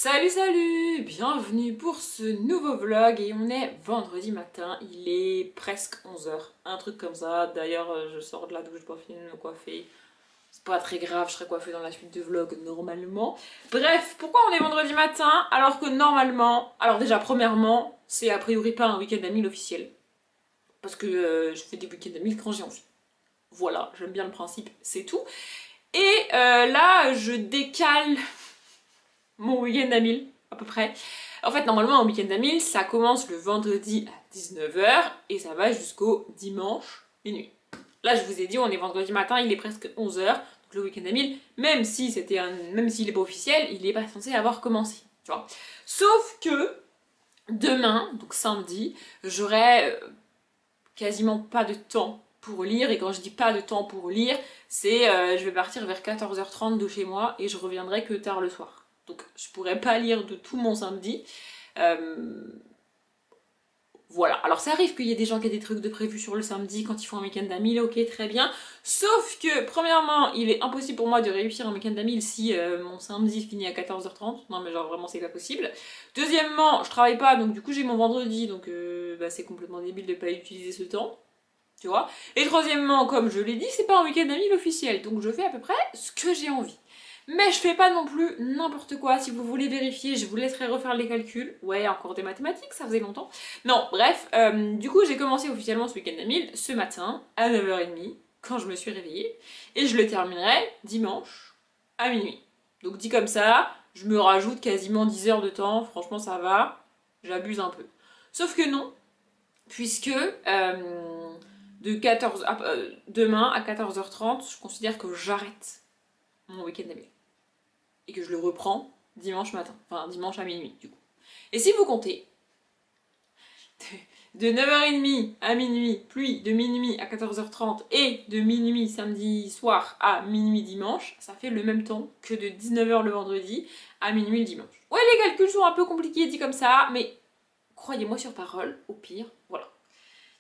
Salut salut, bienvenue pour ce nouveau vlog et on est vendredi matin, il est presque 11h, un truc comme ça. D'ailleurs je sors de la douche pour finir de me coiffer, c'est pas très grave, je serai coiffée dans la suite de vlog normalement. Bref, pourquoi on est vendredi matin alors que normalement, alors déjà premièrement, c'est a priori pas un week-end à 1000 officiel, parce que je fais des week-ends à 1000 quand j'ai envie. Voilà, j'aime bien le principe, c'est tout. Et là je décale mon week-end à 1000 à peu près. En fait, normalement, un week-end à 1000, ça commence le vendredi à 19h et ça va jusqu'au dimanche minuit. Là, je vous ai dit, on est vendredi matin, il est presque 11h, donc le week-end à 1000, même si même s'il n'est pas officiel, il n'est pas censé avoir commencé, tu vois. Sauf que demain, donc samedi, j'aurai quasiment pas de temps pour lire, et quand je dis pas de temps pour lire, c'est je vais partir vers 14h30 de chez moi et je reviendrai que tard le soir. Donc je pourrais pas lire de tout mon samedi. Voilà, alors ça arrive qu'il y ait des gens qui aient des trucs de prévu sur le samedi quand ils font un week-end à 1000, ok, très bien. Sauf que, premièrement, il est impossible pour moi de réussir un week-end à 1000 si mon samedi finit à 14h30. Non mais genre vraiment c'est pas possible. Deuxièmement, je travaille pas, donc du coup j'ai mon vendredi, donc c'est complètement débile de pas utiliser ce temps. Tu vois. Et troisièmement, comme je l'ai dit, c'est pas un week-end à 1000 officiel, donc je fais à peu près ce que j'ai envie. Mais je fais pas non plus n'importe quoi. Si vous voulez vérifier, je vous laisserai refaire les calculs. Ouais, encore des mathématiques, ça faisait longtemps. Non, bref, du coup j'ai commencé officiellement ce week-end à 1000 ce matin à 9h30 quand je me suis réveillée. Et je le terminerai dimanche à minuit. Donc dit comme ça, je me rajoute quasiment 10 heures de temps. Franchement ça va, j'abuse un peu. Sauf que non, puisque demain à 14h30, je considère que j'arrête mon week-end à 1000 et que je le reprends dimanche matin, enfin dimanche à minuit du coup. Et si vous comptez, de 9h30 à minuit, puis de minuit à 14h30 et de minuit samedi soir à minuit dimanche, ça fait le même temps que de 19h le vendredi à minuit le dimanche. Ouais, les calculs sont un peu compliqués dit comme ça, mais croyez-moi sur parole, au pire, voilà.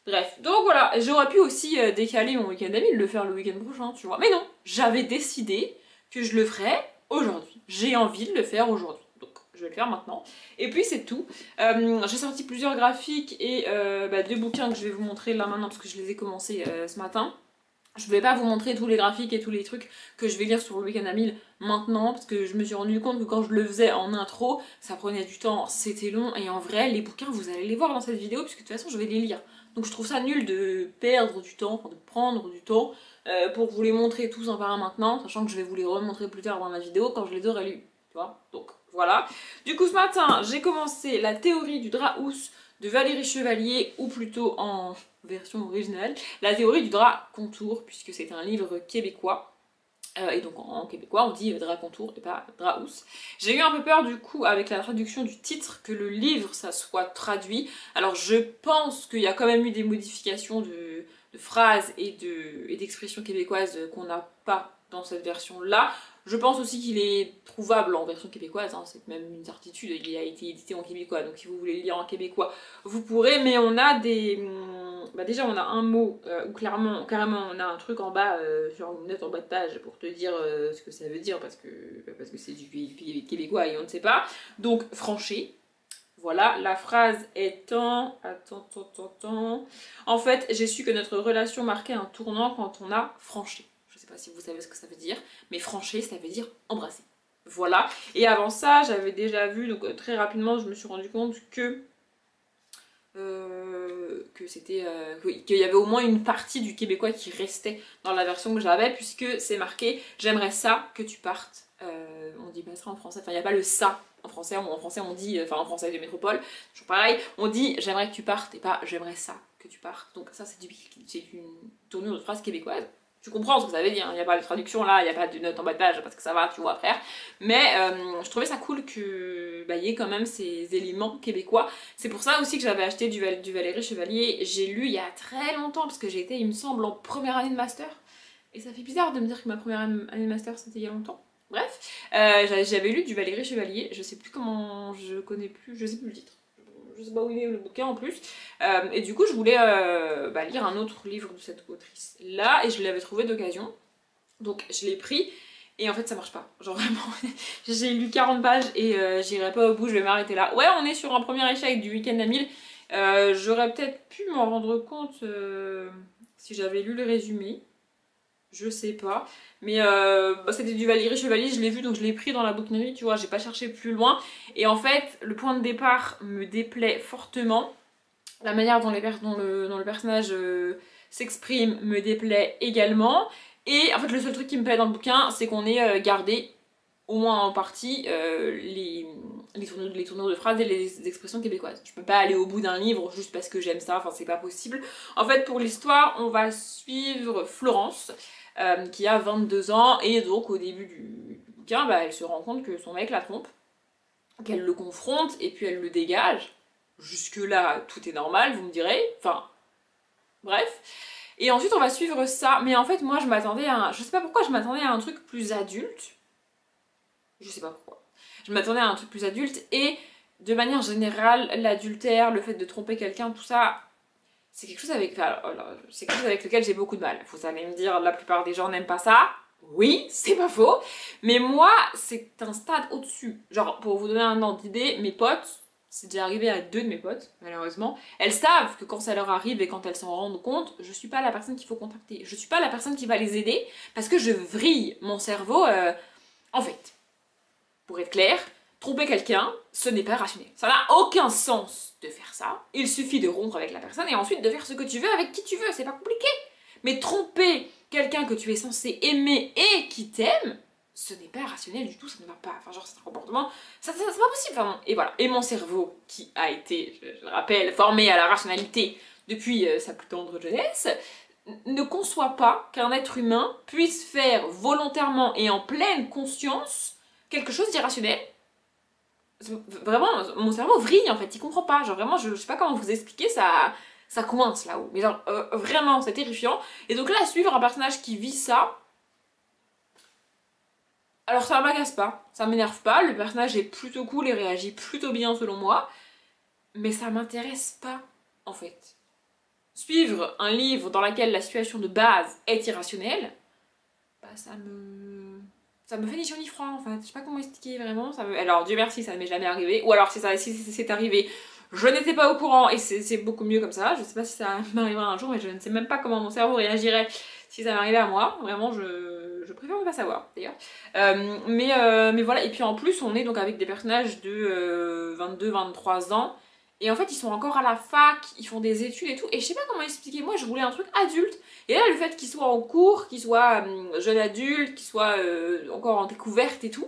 Bref, donc voilà, j'aurais pu aussi décaler mon week-end à 1000, le faire le week-end prochain, tu vois. Mais non, j'avais décidé que je le ferais aujourd'hui. J'ai envie de le faire aujourd'hui. Donc je vais le faire maintenant. Et puis c'est tout. J'ai sorti plusieurs graphiques et deux bouquins que je vais vous montrer là maintenant parce que je les ai commencés ce matin. Je vais pas vous montrer tous les graphiques et tous les trucs que je vais lire sur le week-end à 1000 maintenant parce que je me suis rendu compte que quand je le faisais en intro, ça prenait du temps, c'était long et en vrai les bouquins vous allez les voir dans cette vidéo puisque de toute façon je vais les lire. Donc je trouve ça nul de perdre du temps, enfin de prendre du temps pour vous les montrer tous un par un maintenant, sachant que je vais vous les remontrer plus tard dans la vidéo quand je les aurai lus, tu vois. Donc voilà. Du coup ce matin j'ai commencé la théorie du Draus de Valérie Chevalier, ou plutôt en version originale, la théorie du drap contour, puisque c'est un livre québécois. Et donc en québécois on dit drap contour et pas Draus. J'ai eu un peu peur du coup avec la traduction du titre que le livre ça soit traduit. Alors je pense qu'il y a quand même eu des modifications de phrases et d'expressions québécoises qu'on n'a pas dans cette version là. Je pense aussi qu'il est trouvable en version québécoise, hein, c'est même une certitude, il a été édité en québécois, donc si vous voulez le lire en québécois, vous pourrez, mais on a des... déjà on a un mot où carrément on a un truc en bas, sur une note en bas de page pour te dire ce que ça veut dire, parce que c'est du québécois et on ne sait pas. Donc franché. Voilà, la phrase étant... Attends. En fait, j'ai su que notre relation marquait un tournant quand on a franchi. Je sais pas si vous savez ce que ça veut dire, mais franchi, ça veut dire embrasser. Voilà. Et avant ça, j'avais déjà vu, donc très rapidement, je me suis rendu compte que c'était qu'il y avait au moins une partie du québécois qui restait dans la version que j'avais, puisque c'est marqué j'aimerais ça que tu partes. On dit pas ça en français, enfin il n'y a pas le ça en français on dit, enfin en français de métropole, toujours pareil, on dit j'aimerais que tu partes et pas j'aimerais ça que tu partes. Donc ça c'est une tournure de phrase québécoise. Tu comprends ce que ça veut dire, il n'y a pas de traduction là, il n'y a pas de note en bas de page parce que ça va, tu vois, frère. Mais je trouvais ça cool qu'il y ait quand même ces éléments québécois. C'est pour ça aussi que j'avais acheté du Valérie Chevalier. J'ai lu il y a très longtemps parce que j'étais, il me semble, en première année de master. Et ça fait bizarre de me dire que ma première année de master c'était il y a longtemps. Bref, j'avais lu du Valérie Chevalier, je sais plus comment, je sais plus le titre. Je sais pas où il est le bouquin en plus. Et du coup, je voulais lire un autre livre de cette autrice là, et je l'avais trouvé d'occasion. Donc je l'ai pris, Et en fait ça marche pas, genre vraiment, j'ai lu 40 pages et j'irai pas au bout, je vais m'arrêter là. Ouais, on est sur un premier échec du week-end à 1000. J'aurais peut-être pu m'en rendre compte si j'avais lu le résumé, je sais pas. Mais bah, c'était du Valérie Chevalier, je l'ai vu donc je l'ai pris dans la bouquinerie, tu vois, j'ai pas cherché plus loin. Et en fait, le point de départ me déplaît fortement. La manière dont, dont le personnage s'exprime me déplaît également. Et en fait, le seul truc qui me plaît dans le bouquin, c'est qu'on ait gardé, au moins en partie, les tournures de phrases et les expressions québécoises. Je peux pas aller au bout d'un livre juste parce que j'aime ça, enfin c'est pas possible. En fait, pour l'histoire, on va suivre Florence, qui a 22 ans, et donc au début du bouquin, bah, elle se rend compte que son mec la trompe, qu'elle le confronte, et puis elle le dégage. Jusque-là, tout est normal, vous me direz. Enfin, bref. Et ensuite, on va suivre ça. Mais en fait, moi, je m'attendais à un... Je sais pas pourquoi, je m'attendais à un truc plus adulte. Je sais pas pourquoi. Je m'attendais à un truc plus adulte. Et de manière générale, l'adultère, le fait de tromper quelqu'un, tout ça, c'est quelque chose avec... c'est quelque chose avec lequel j'ai beaucoup de mal. Vous allez me dire, la plupart des gens n'aiment pas ça. Oui, c'est pas faux. Mais moi, c'est un stade au-dessus. Genre, pour vous donner un ordre d'idée, mes potes... C'est déjà arrivé à 2 de mes potes, malheureusement. Elles savent que quand ça leur arrive et quand elles s'en rendent compte, je suis pas la personne qu'il faut contacter. Je suis pas la personne qui va les aider parce que je vrille mon cerveau. En fait, pour être clair, tromper quelqu'un, ce n'est pas rationnel. Ça n'a aucun sens de faire ça. Il suffit de rompre avec la personne et ensuite de faire ce que tu veux avec qui tu veux. C'est pas compliqué. Mais tromper quelqu'un que tu es censé aimer et qui t'aime, ce n'est pas rationnel du tout, ça ne va pas. Enfin, genre, c'est un comportement, c'est pas possible. Enfin, et voilà. Et mon cerveau, qui a été, je le rappelle, formé à la rationalité depuis sa plus tendre jeunesse, ne conçoit pas qu'un être humain puisse faire volontairement et en pleine conscience quelque chose d'irrationnel. Vraiment, mon cerveau vrille en fait, il comprend pas. Genre, vraiment, je sais pas comment vous expliquer, ça coince là-haut. Mais genre, vraiment, c'est terrifiant. Et donc là, suivre un personnage qui vit ça. Alors ça m'agace pas, ça m'énerve pas, le personnage est plutôt cool et réagit plutôt bien selon moi, mais ça m'intéresse pas en fait. Suivre un livre dans lequel la situation de base est irrationnelle, bah ça me fait ni chaud ni froid en fait, je sais pas comment expliquer vraiment, alors Dieu merci ça ne m'est jamais arrivé, ou alors si c'est arrivé, je n'étais pas au courant et c'est beaucoup mieux comme ça, je sais pas si ça m'arrivera un jour mais je ne sais même pas comment mon cerveau réagirait si ça m'arrivait à moi, vraiment je préfère ne pas savoir d'ailleurs. Mais voilà, et puis en plus on est donc avec des personnages de 22-23 ans, et en fait ils sont encore à la fac, ils font des études et tout, et je sais pas comment expliquer, moi je voulais un truc adulte, et là le fait qu'ils soient en cours, qu'ils soient jeunes adultes, qu'ils soient encore en découverte et tout,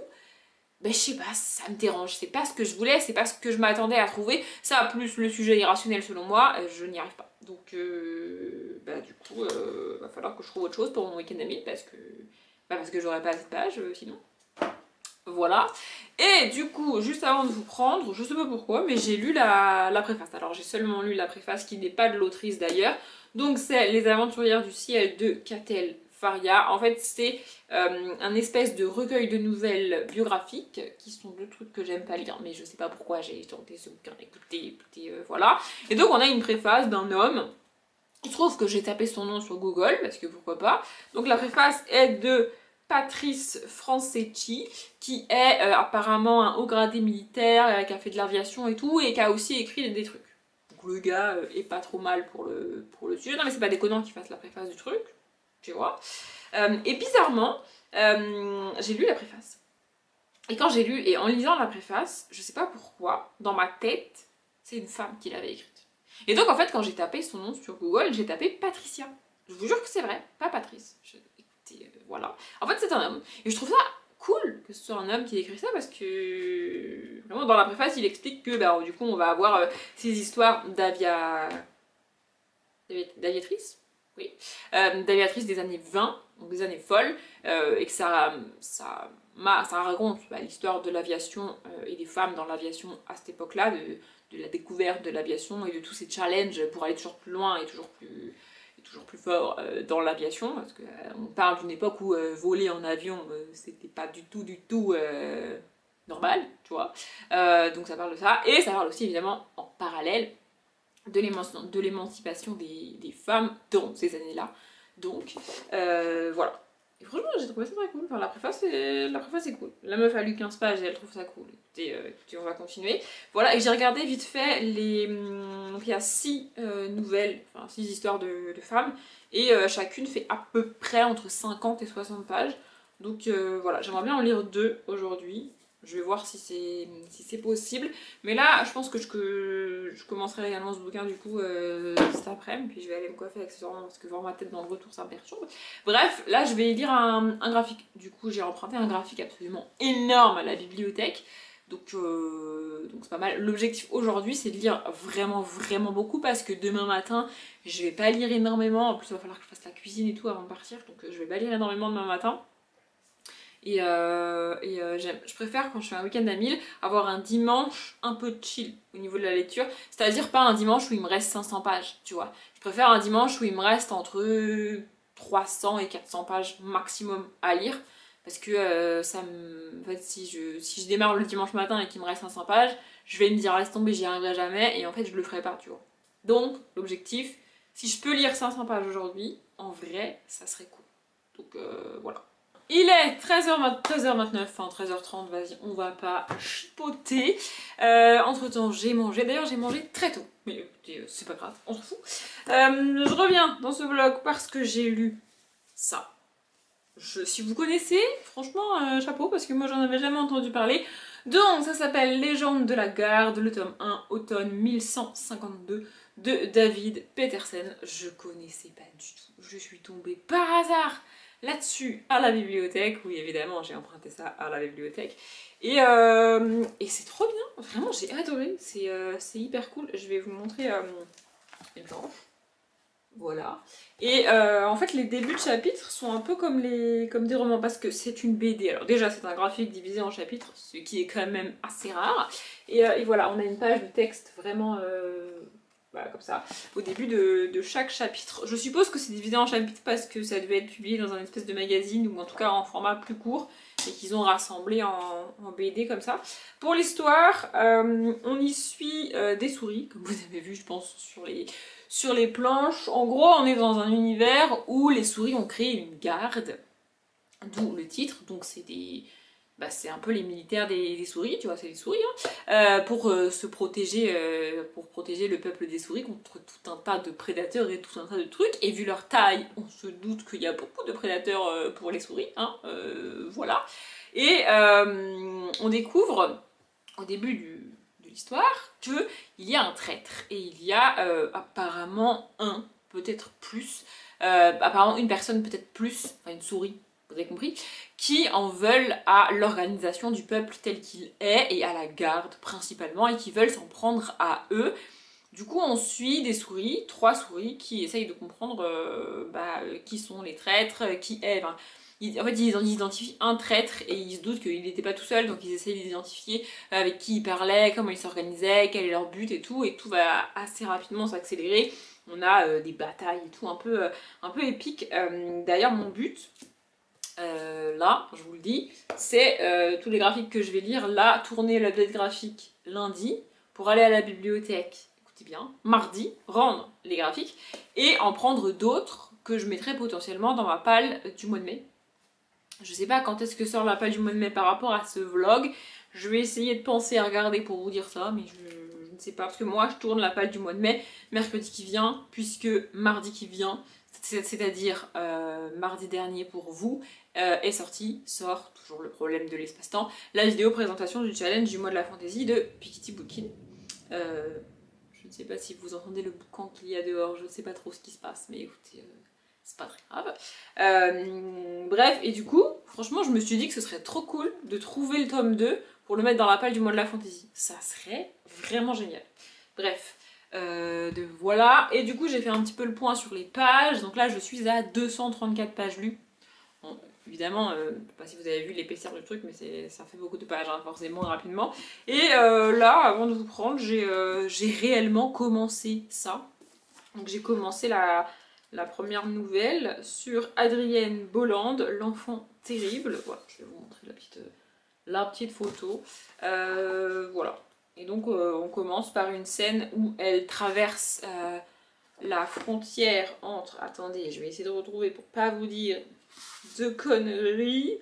ben je sais pas, ça me dérange, c'est pas ce que je voulais, c'est pas ce que je m'attendais à trouver, ça plus le sujet irrationnel selon moi, je n'y arrive pas. Donc bah du coup, va falloir que je trouve autre chose pour mon week-end ami parce que j'aurais pas assez de pages sinon. Voilà. Et du coup, juste avant de vous prendre, je sais pas pourquoi, mais j'ai lu la préface. Alors j'ai seulement lu la préface qui n'est pas de l'autrice d'ailleurs. Donc c'est Les Aventurières du Ciel de Catel Faria. En fait, c'est un espèce de recueil de nouvelles biographiques, qui sont deux trucs que j'aime pas lire, mais je sais pas pourquoi j'ai tenté ce bouquin. Écoutez, voilà. Et donc on a une préface d'un homme. Il se trouve que j'ai tapé son nom sur Google, parce que pourquoi pas. Donc la préface est de Patrice Franceschi, qui est apparemment un haut gradé militaire, qui a fait de l'aviation et tout, et qui a aussi écrit des trucs. Donc le gars est pas trop mal pour le sujet. Non mais c'est pas déconnant qu'il fasse la préface du truc, tu vois. Et bizarrement, j'ai lu la préface. Et quand j'ai lu, et en lisant la préface, je sais pas pourquoi, dans ma tête, c'est une femme qui l'avait écrite. Et donc en fait, quand j'ai tapé son nom sur Google, j'ai tapé Patricia. Je vous jure que c'est vrai, pas Patrice. Écoutez, voilà. En fait, c'est un homme. Et je trouve ça cool que ce soit un homme qui écrit ça, parce que vraiment dans la préface, il explique que bah, du coup, on va avoir ces histoires d'aviatrices. Oui, d'aviatrice des années 20, donc des années folles, et que ça raconte l'histoire de l'aviation et des femmes dans l'aviation à cette époque-là, de la découverte de l'aviation et de tous ces challenges pour aller toujours plus loin et toujours plus fort dans l'aviation, parce qu'on parle d'une époque où voler en avion, c'était pas du tout normal, tu vois. Donc ça parle de ça, et ça parle aussi évidemment en parallèle de l'émancipation des femmes dans ces années-là. Donc voilà. Et franchement, j'ai trouvé ça très cool. Enfin, la préface est cool. La meuf a lu 15 pages et elle trouve ça cool. Écoutez, on va continuer. Voilà, et j'ai regardé vite fait les. Donc, il y a 6 nouvelles, enfin 6 histoires de femmes. Et chacune fait à peu près entre 50 et 60 pages. Donc voilà, j'aimerais bien en lire 2 aujourd'hui. Je vais voir si c'est possible. Mais là, je pense que je commencerai également ce bouquin du coup cet après-midi. Puis je vais aller me coiffer accessoirement parce que voir ma tête dans le retour, ça me perturbe. Bref, là, je vais lire un graphique. Du coup, j'ai emprunté un graphique absolument énorme à la bibliothèque. Donc c'est pas mal. L'objectif aujourd'hui, c'est de lire vraiment, vraiment beaucoup parce que demain matin, je vais pas lire énormément. En plus, il va falloir que je fasse la cuisine et tout avant de partir. Donc je vais pas lire énormément demain matin. Je préfère quand je fais un week-end à 1000 avoir un dimanche un peu chill au niveau de la lecture, c'est-à-dire pas un dimanche où il me reste 500 pages, tu vois. Je préfère un dimanche où il me reste entre 300 et 400 pages maximum à lire, parce que en fait, si je démarre le dimanche matin et qu'il me reste 500 pages, je vais me dire laisse tomber, j'y arriverai jamais, et en fait je le ferai pas, tu vois. Donc l'objectif, si je peux lire 500 pages aujourd'hui, en vrai, ça serait cool. Donc voilà. Il est 13h29, enfin 13h30, vas-y, on va pas chipoter. Entre temps, j'ai mangé. D'ailleurs, j'ai mangé très tôt. Mais écoutez, c'est pas grave, on s'en fout. Je reviens dans ce vlog parce que j'ai lu ça. Si vous connaissez, franchement, chapeau, parce que moi j'en avais jamais entendu parler. Donc, ça s'appelle Légende de la Garde, le tome 1, automne 1152, de David Petersen. Je connaissais pas du tout. Je suis tombée par hasard là-dessus à la bibliothèque. Oui, évidemment, j'ai emprunté ça à la bibliothèque. Et c'est trop bien, vraiment, j'ai adoré. C'est hyper cool. Je vais vous montrer une planche. Voilà. Et en fait, les débuts de chapitres sont un peu comme des romans parce que c'est une BD. Alors déjà, c'est un graphique divisé en chapitres, ce qui est quand même assez rare. Et voilà, on a une page de texte vraiment voilà, comme ça, au début de chaque chapitre. Je suppose que c'est divisé en chapitres parce que ça devait être publié dans un espèce de magazine ou en tout cas en format plus court et qu'ils ont rassemblé en BD comme ça. Pour l'histoire, on y suit des souris, comme vous avez vu, je pense, sur les planches. En gros, on est dans un univers où les souris ont créé une garde, d'où le titre. Donc c'est c'est un peu les militaires des souris, tu vois, c'est les souris, hein, pour se protéger, pour protéger le peuple des souris contre tout un tas de prédateurs et tout un tas de trucs. Et vu leur taille, on se doute qu'il y a beaucoup de prédateurs pour les souris, hein, voilà. Et on découvre au début de l'histoire qu'il y a un traître et il y a apparemment peut-être plus, apparemment une personne peut-être plus, enfin une souris, vous avez compris, qui en veulent à l'organisation du peuple tel qu'il est et à la garde principalement et qui veulent s'en prendre à eux. Du coup, on suit des souris, 3 souris, qui essayent de comprendre qui sont les traîtres, qui est. Enfin, en fait, ils identifient un traître et ils se doutent qu'il n'était pas tout seul, donc ils essayent d'identifier avec qui ils parlaient, comment ils s'organisaient, quel est leur but et tout va assez rapidement s'accélérer. On a des batailles et tout un peu épiques. D'ailleurs, mon but, là, je vous le dis, c'est tous les graphiques que je vais lire, là, tourner l'update graphique lundi, pour aller à la bibliothèque, écoutez bien, mardi, rendre les graphiques, et en prendre d'autres que je mettrai potentiellement dans ma palle du mois de mai. Je sais pas quand est-ce que sort la palle du mois de mai par rapport à ce vlog, je vais essayer de penser à regarder pour vous dire ça, mais je ne sais pas, parce que moi je tourne la palle du mois de mai, mercredi qui vient, puisque mardi qui vient, c'est-à-dire mardi dernier pour vous, sort toujours le problème de l'espace-temps, la vidéo présentation du challenge du mois de la fantaisie de Piketty Bookin. Je ne sais pas si vous entendez le boucan qu'il y a dehors, je ne sais pas trop ce qui se passe, mais écoutez, c'est pas très grave. Bref, et du coup, franchement, je me suis dit que ce serait trop cool de trouver le tome 2 pour le mettre dans la palle du mois de la fantaisie. Ça serait vraiment génial. Bref. Voilà, et du coup j'ai fait un petit peu le point sur les pages, donc là je suis à 234 pages lues. Bon, évidemment, je sais pas si vous avez vu l'épaisseur du truc, mais ça fait beaucoup de pages, hein, forcément, rapidement. Et là, avant de vous prendre, j'ai réellement commencé ça. Donc j'ai commencé la première nouvelle sur Adrienne Bolland, l'enfant terrible. Voilà, je vais vous montrer la petite photo. Voilà. Et donc on commence par une scène où elle traverse la frontière entre... Attendez, je vais essayer de retrouver pour pas vous dire de conneries.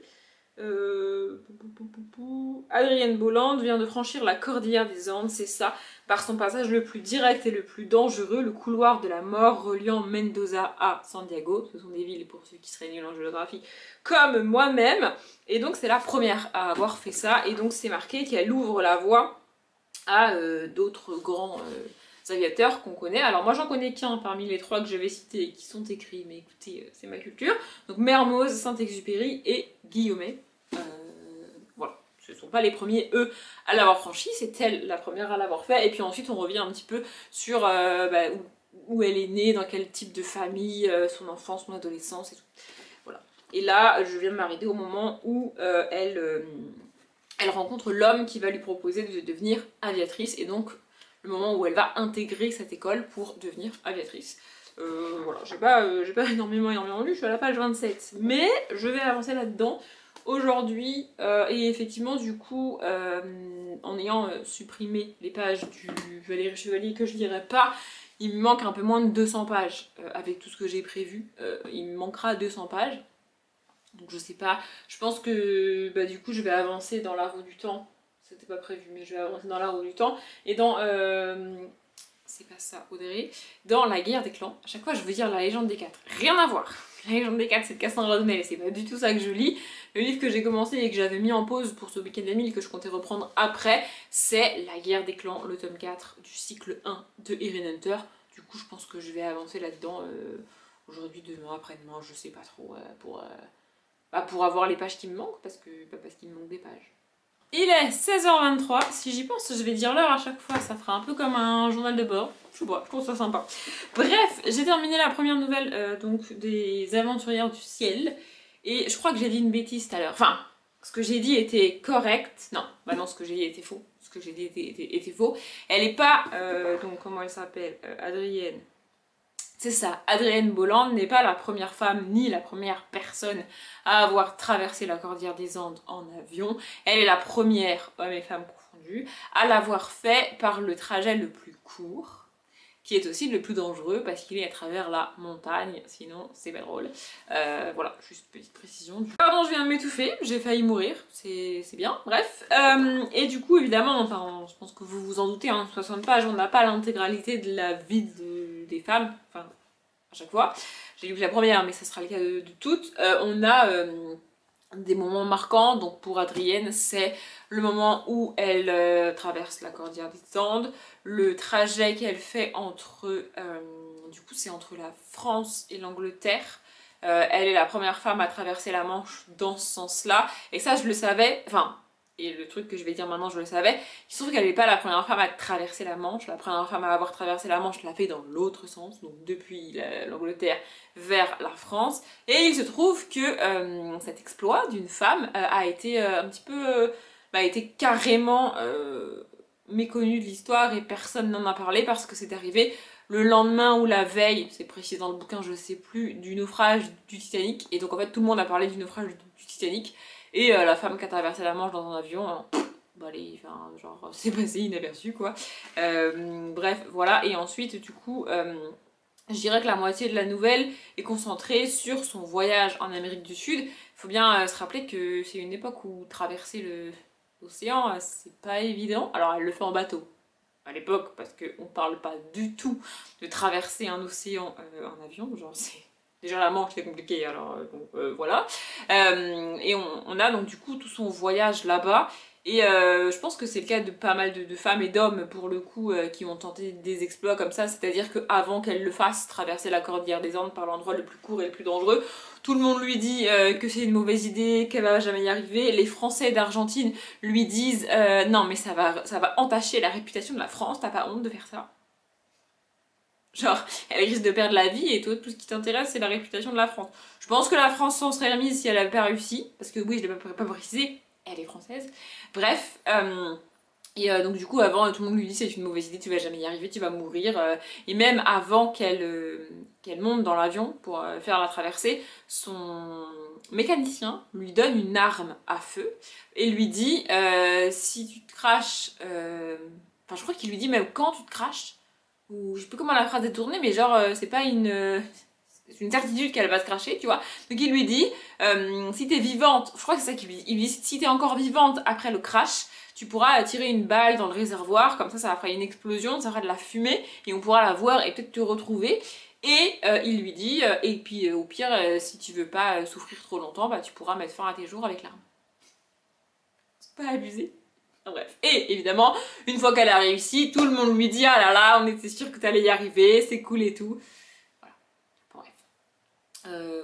Adrienne Bolland vient de franchir la cordillère des Andes, c'est ça, par son passage le plus direct et le plus dangereux, le couloir de la mort reliant Mendoza à Santiago. Ce sont des villes pour ceux qui seraient nuls en géographie, comme moi-même. Et donc c'est la première à avoir fait ça, et donc c'est marqué qu'elle ouvre la voie à d'autres grands aviateurs qu'on connaît. Alors moi j'en connais qu'un parmi les 3 que je vais citer et qui sont écrits, mais écoutez, c'est ma culture. Donc Mermoz, Saint-Exupéry et Guillaumet. Voilà, ce ne sont pas les premiers, eux, à l'avoir franchi, c'est elle la première à l'avoir fait. Et puis ensuite on revient un petit peu sur où elle est née, dans quel type de famille, son enfance, son adolescence et tout. Voilà. Et là, je viens de m'arrêter au moment où elle rencontre l'homme qui va lui proposer de devenir aviatrice, et donc le moment où elle va intégrer cette école pour devenir aviatrice. Voilà, j'ai pas énormément lu, je suis à la page 27, mais je vais avancer là-dedans aujourd'hui, et effectivement du coup, en ayant supprimé les pages du Valérie Chevalier que je lirai pas, il me manque un peu moins de 200 pages avec tout ce que j'ai prévu, il me manquera 200 pages. Donc je sais pas, je pense que du coup je vais avancer dans la roue du temps, c'était pas prévu mais je vais avancer dans la roue du temps, et dans, c'est pas ça Audrey, dans la guerre des clans, à chaque fois je veux dire la légende des 4, rien à voir, la légende des 4 c'est de Cassandra Donnel et c'est pas du tout ça que je lis. Le livre que j'ai commencé et que j'avais mis en pause pour ce week-end d'Amil que je comptais reprendre après, c'est la guerre des clans, le tome 4 du cycle 1 de Erin Hunter. Du coup je pense que je vais avancer là-dedans aujourd'hui, demain, après-demain, je sais pas trop, pour avoir les pages qui me manquent, parce qu'il me manque des pages. Il est 16h23, si j'y pense, je vais dire l'heure à chaque fois, ça fera un peu comme un journal de bord, je sais pas, je trouve ça sympa. Bref, j'ai terminé la première nouvelle donc des Aventurières du ciel, et je crois que j'ai dit une bêtise tout à l'heure, enfin, ce que j'ai dit était correct, non, ce que j'ai dit était faux, ce que j'ai dit était faux. Elle est pas, donc comment elle s'appelle, Adrienne. C'est ça, Adrienne Bolland n'est pas la première femme ni la première personne à avoir traversé la cordillère des Andes en avion. Elle est la première, hommes et femmes confondus, à l'avoir fait par le trajet le plus court, qui est aussi le plus dangereux parce qu'il est à travers la montagne, sinon c'est pas drôle. Voilà, juste petite précision. Pardon, je viens de m'étouffer, j'ai failli mourir, c'est bien, bref. Et du coup, évidemment, enfin, je pense que vous vous en doutez, hein, 60 pages, on n'a pas l'intégralité de la vie des femmes, enfin, à chaque fois. J'ai lu que la première, mais ça sera le cas de toutes. On a des moments marquants, donc pour Adrienne, c'est le moment où elle traverse la cordillère des Andes, le trajet qu'elle fait entre, du coup c'est entre la France et l'Angleterre. Elle est la première femme à traverser la Manche dans ce sens-là, et ça je le savais, enfin, et le truc que je vais dire maintenant je le savais, il se trouve qu'elle n'est pas la première femme à traverser la Manche, la première femme à avoir traversé la Manche l'a fait dans l'autre sens, donc depuis l'Angleterre vers la France, et il se trouve que cet exploit d'une femme a été un petit peu, a été carrément méconnu de l'histoire et personne n'en a parlé parce que c'est arrivé le lendemain ou la veille, c'est précisé dans le bouquin, je sais plus, du naufrage du Titanic, et donc en fait tout le monde a parlé du naufrage du Titanic, et la femme qui a traversé la Manche dans un avion, genre c'est passé inaperçu quoi. Bref, voilà, et ensuite du coup, je dirais que la moitié de la nouvelle est concentrée sur son voyage en Amérique du Sud. Il faut bien se rappeler que c'est une époque où traverser l'océan, c'est pas évident. Alors elle le fait en bateau à l'époque, parce qu'on parle pas du tout de traverser un océan en avion, genre c'est... Déjà la Manche c'est compliqué, alors voilà. Et on a donc du coup tout son voyage là-bas, et je pense que c'est le cas de pas mal de femmes et d'hommes pour le coup qui ont tenté des exploits comme ça, c'est-à-dire qu'avant qu'elle le fasse, traverser la cordillère des Andes par l'endroit le plus court et le plus dangereux, tout le monde lui dit que c'est une mauvaise idée, qu'elle va jamais y arriver. Les Français d'Argentine lui disent non mais ça va entacher la réputation de la France, t'as pas honte de faire ça? Genre, elle risque de perdre la vie et toi, tout ce qui t'intéresse, c'est la réputation de la France. Je pense que la France s'en serait remise si elle avait pas réussi, parce que oui, je l'ai pas précisé, elle est française. Bref, donc du coup, avant, tout le monde lui dit c'est une mauvaise idée, tu vas jamais y arriver, tu vas mourir. Et même avant qu'elle monte dans l'avion pour faire la traversée, son mécanicien lui donne une arme à feu et lui dit si tu te craches... Enfin, je crois qu'il lui dit même quand tu te craches, ou je sais plus comment la phrase est tournée, mais genre c'est pas une c'est une certitude qu'elle va se cracher, tu vois. Donc il lui dit, si t'es vivante, je crois que c'est ça qu'il lui dit, il lui dit, si t'es encore vivante après le crash, tu pourras tirer une balle dans le réservoir, comme ça va faire une explosion, ça fera de la fumée, et on pourra la voir et peut-être te retrouver. Et il lui dit, et puis au pire, si tu veux pas souffrir trop longtemps, bah tu pourras mettre fin à tes jours avec l'arme. C'est pas abusé. Bref. Et évidemment, une fois qu'elle a réussi, tout le monde lui dit, ah là là, on était sûr que t'allais y arriver, c'est cool et tout. Voilà. Bref.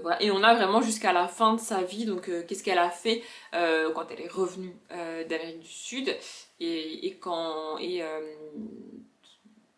Voilà. Et on a vraiment jusqu'à la fin de sa vie, donc qu'est-ce qu'elle a fait quand elle est revenue d'Amérique du Sud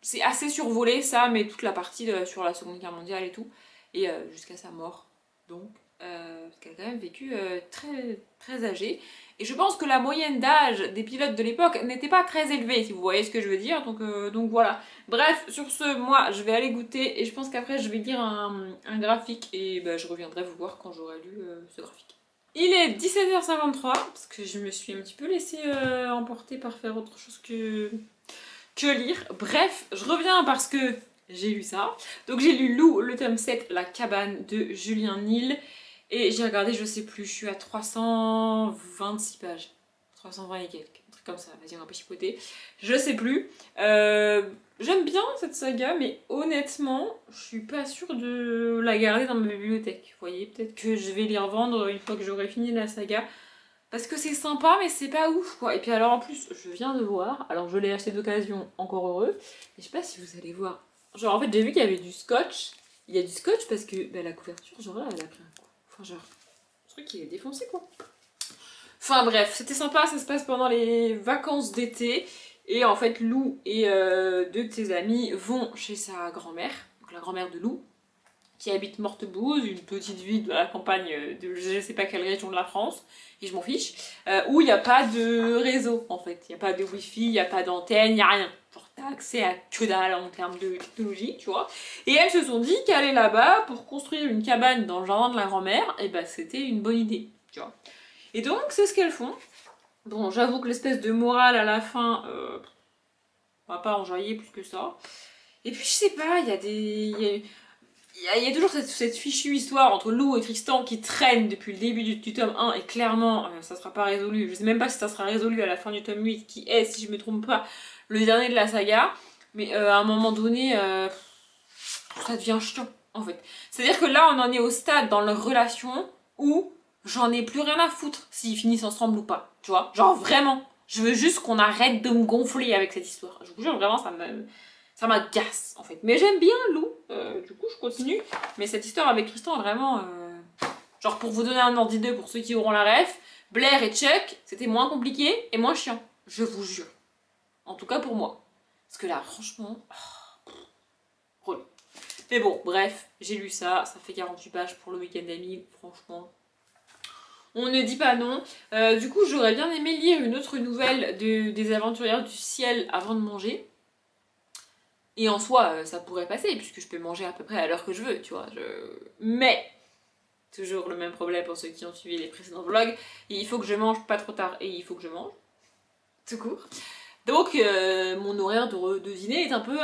c'est assez survolé ça, mais toute la partie sur la Seconde Guerre mondiale et tout, et jusqu'à sa mort. Donc, parce qu'elle a quand même vécu très, très âgée. Et je pense que la moyenne d'âge des pilotes de l'époque n'était pas très élevée, si vous voyez ce que je veux dire. Donc voilà. Bref, sur ce, moi, je vais aller goûter et je pense qu'après, je vais lire un graphique et bah, je reviendrai vous voir quand j'aurai lu ce graphique. Il est 17h53, parce que je me suis un petit peu laissée emporter par faire autre chose que lire. Bref, je reviens parce que j'ai lu ça. Donc j'ai lu Lou, le tome 7, La cabane de Julien Nil. Et j'ai regardé, je sais plus, je suis à 326 pages. 320 et quelques, un truc comme ça, vas-y on va pas chipoter. Je sais plus. J'aime bien cette saga, mais honnêtement, je suis pas sûre de la garder dans ma bibliothèque. Vous voyez, peut-être que je vais les revendre une fois que j'aurai fini la saga. Parce que c'est sympa, mais c'est pas ouf, quoi. Et puis alors en plus, je viens de voir, alors je l'ai acheté d'occasion, encore heureux, et je sais pas si vous allez voir. Genre en fait, j'ai vu qu'il y avait du scotch. Il y a du scotch parce que bah, la couverture, genre là, elle a pris un coup. Enfin genre, le truc il est défoncé, quoi. Enfin bref, c'était sympa, ça se passe pendant les vacances d'été. Et en fait, Lou et deux de ses amis vont chez sa grand-mère, donc la grand-mère de Lou, qui habite Mortebouze, une petite ville de la campagne de je sais pas quelle région de la France, et je m'en fiche, où il n'y a pas de réseau en fait, il n'y a pas de wifi, il n'y a pas d'antenne, il n'y a rien. Genre t'as accès à que dalle en termes de technologie, tu vois. Et elles se sont dit qu'aller là-bas pour construire une cabane dans le jardin de la grand-mère, et bah c'était une bonne idée, tu vois. Et donc c'est ce qu'elles font. Bon, j'avoue que l'espèce de morale à la fin, on va pas enjoyer plus que ça. Et puis je sais pas, il y a des... Il y a toujours cette fichue histoire entre Lou et Tristan qui traîne depuis le début du tome 1 et clairement ça sera pas résolu. Je sais même pas si ça sera résolu à la fin du tome 8 qui est, si je me trompe pas, le dernier de la saga. Mais à un moment donné, ça devient chiant en fait. C'est-à-dire que là on en est au stade dans leur relation où j'en ai plus rien à foutre s'ils finissent ensemble ou pas. Tu vois, genre vraiment. Je veux juste qu'on arrête de me gonfler avec cette histoire. Je vous jure vraiment ça m'agace en fait. Mais j'aime bien Lou, du coup je continue. Mais cette histoire avec Tristan est vraiment... Genre pour vous donner un ordre d'idée pour ceux qui auront la ref, Blair et Chuck, c'était moins compliqué et moins chiant. Je vous jure. En tout cas pour moi. Parce que là, franchement... relou. Mais bon, bref, j'ai lu ça. Ça fait 48 pages pour le week-end d'amis. Franchement... On ne dit pas non. Du coup, j'aurais bien aimé lire une autre nouvelle des Aventurières du Ciel avant de manger. Et en soi, ça pourrait passer, puisque je peux manger à peu près à l'heure que je veux, tu vois. Mais, toujours le même problème pour ceux qui ont suivi les précédents vlogs, il faut que je mange pas trop tard, et il faut que je mange, tout court. Donc, mon horaire de dîner est un peu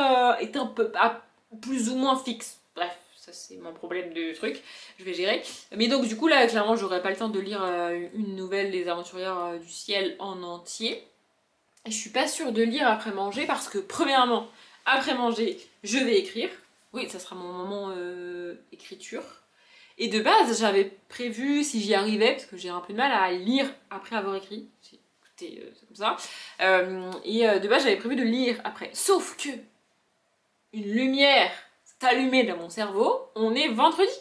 plus ou moins fixe. Bref, ça c'est mon problème de truc, je vais gérer. Mais donc, du coup, là, clairement, j'aurais pas le temps de lire une nouvelle des Aventurières du Ciel en entier. Et je suis pas sûre de lire après manger, parce que, premièrement, après manger, je vais écrire. Oui, ça sera mon moment écriture. Et de base, j'avais prévu, si j'y arrivais, parce que j'ai un peu de mal à lire après avoir écrit. Écoutez, c'est comme ça. De base, j'avais prévu de lire après. Sauf que, une lumière s'est allumée dans mon cerveau, on est vendredi.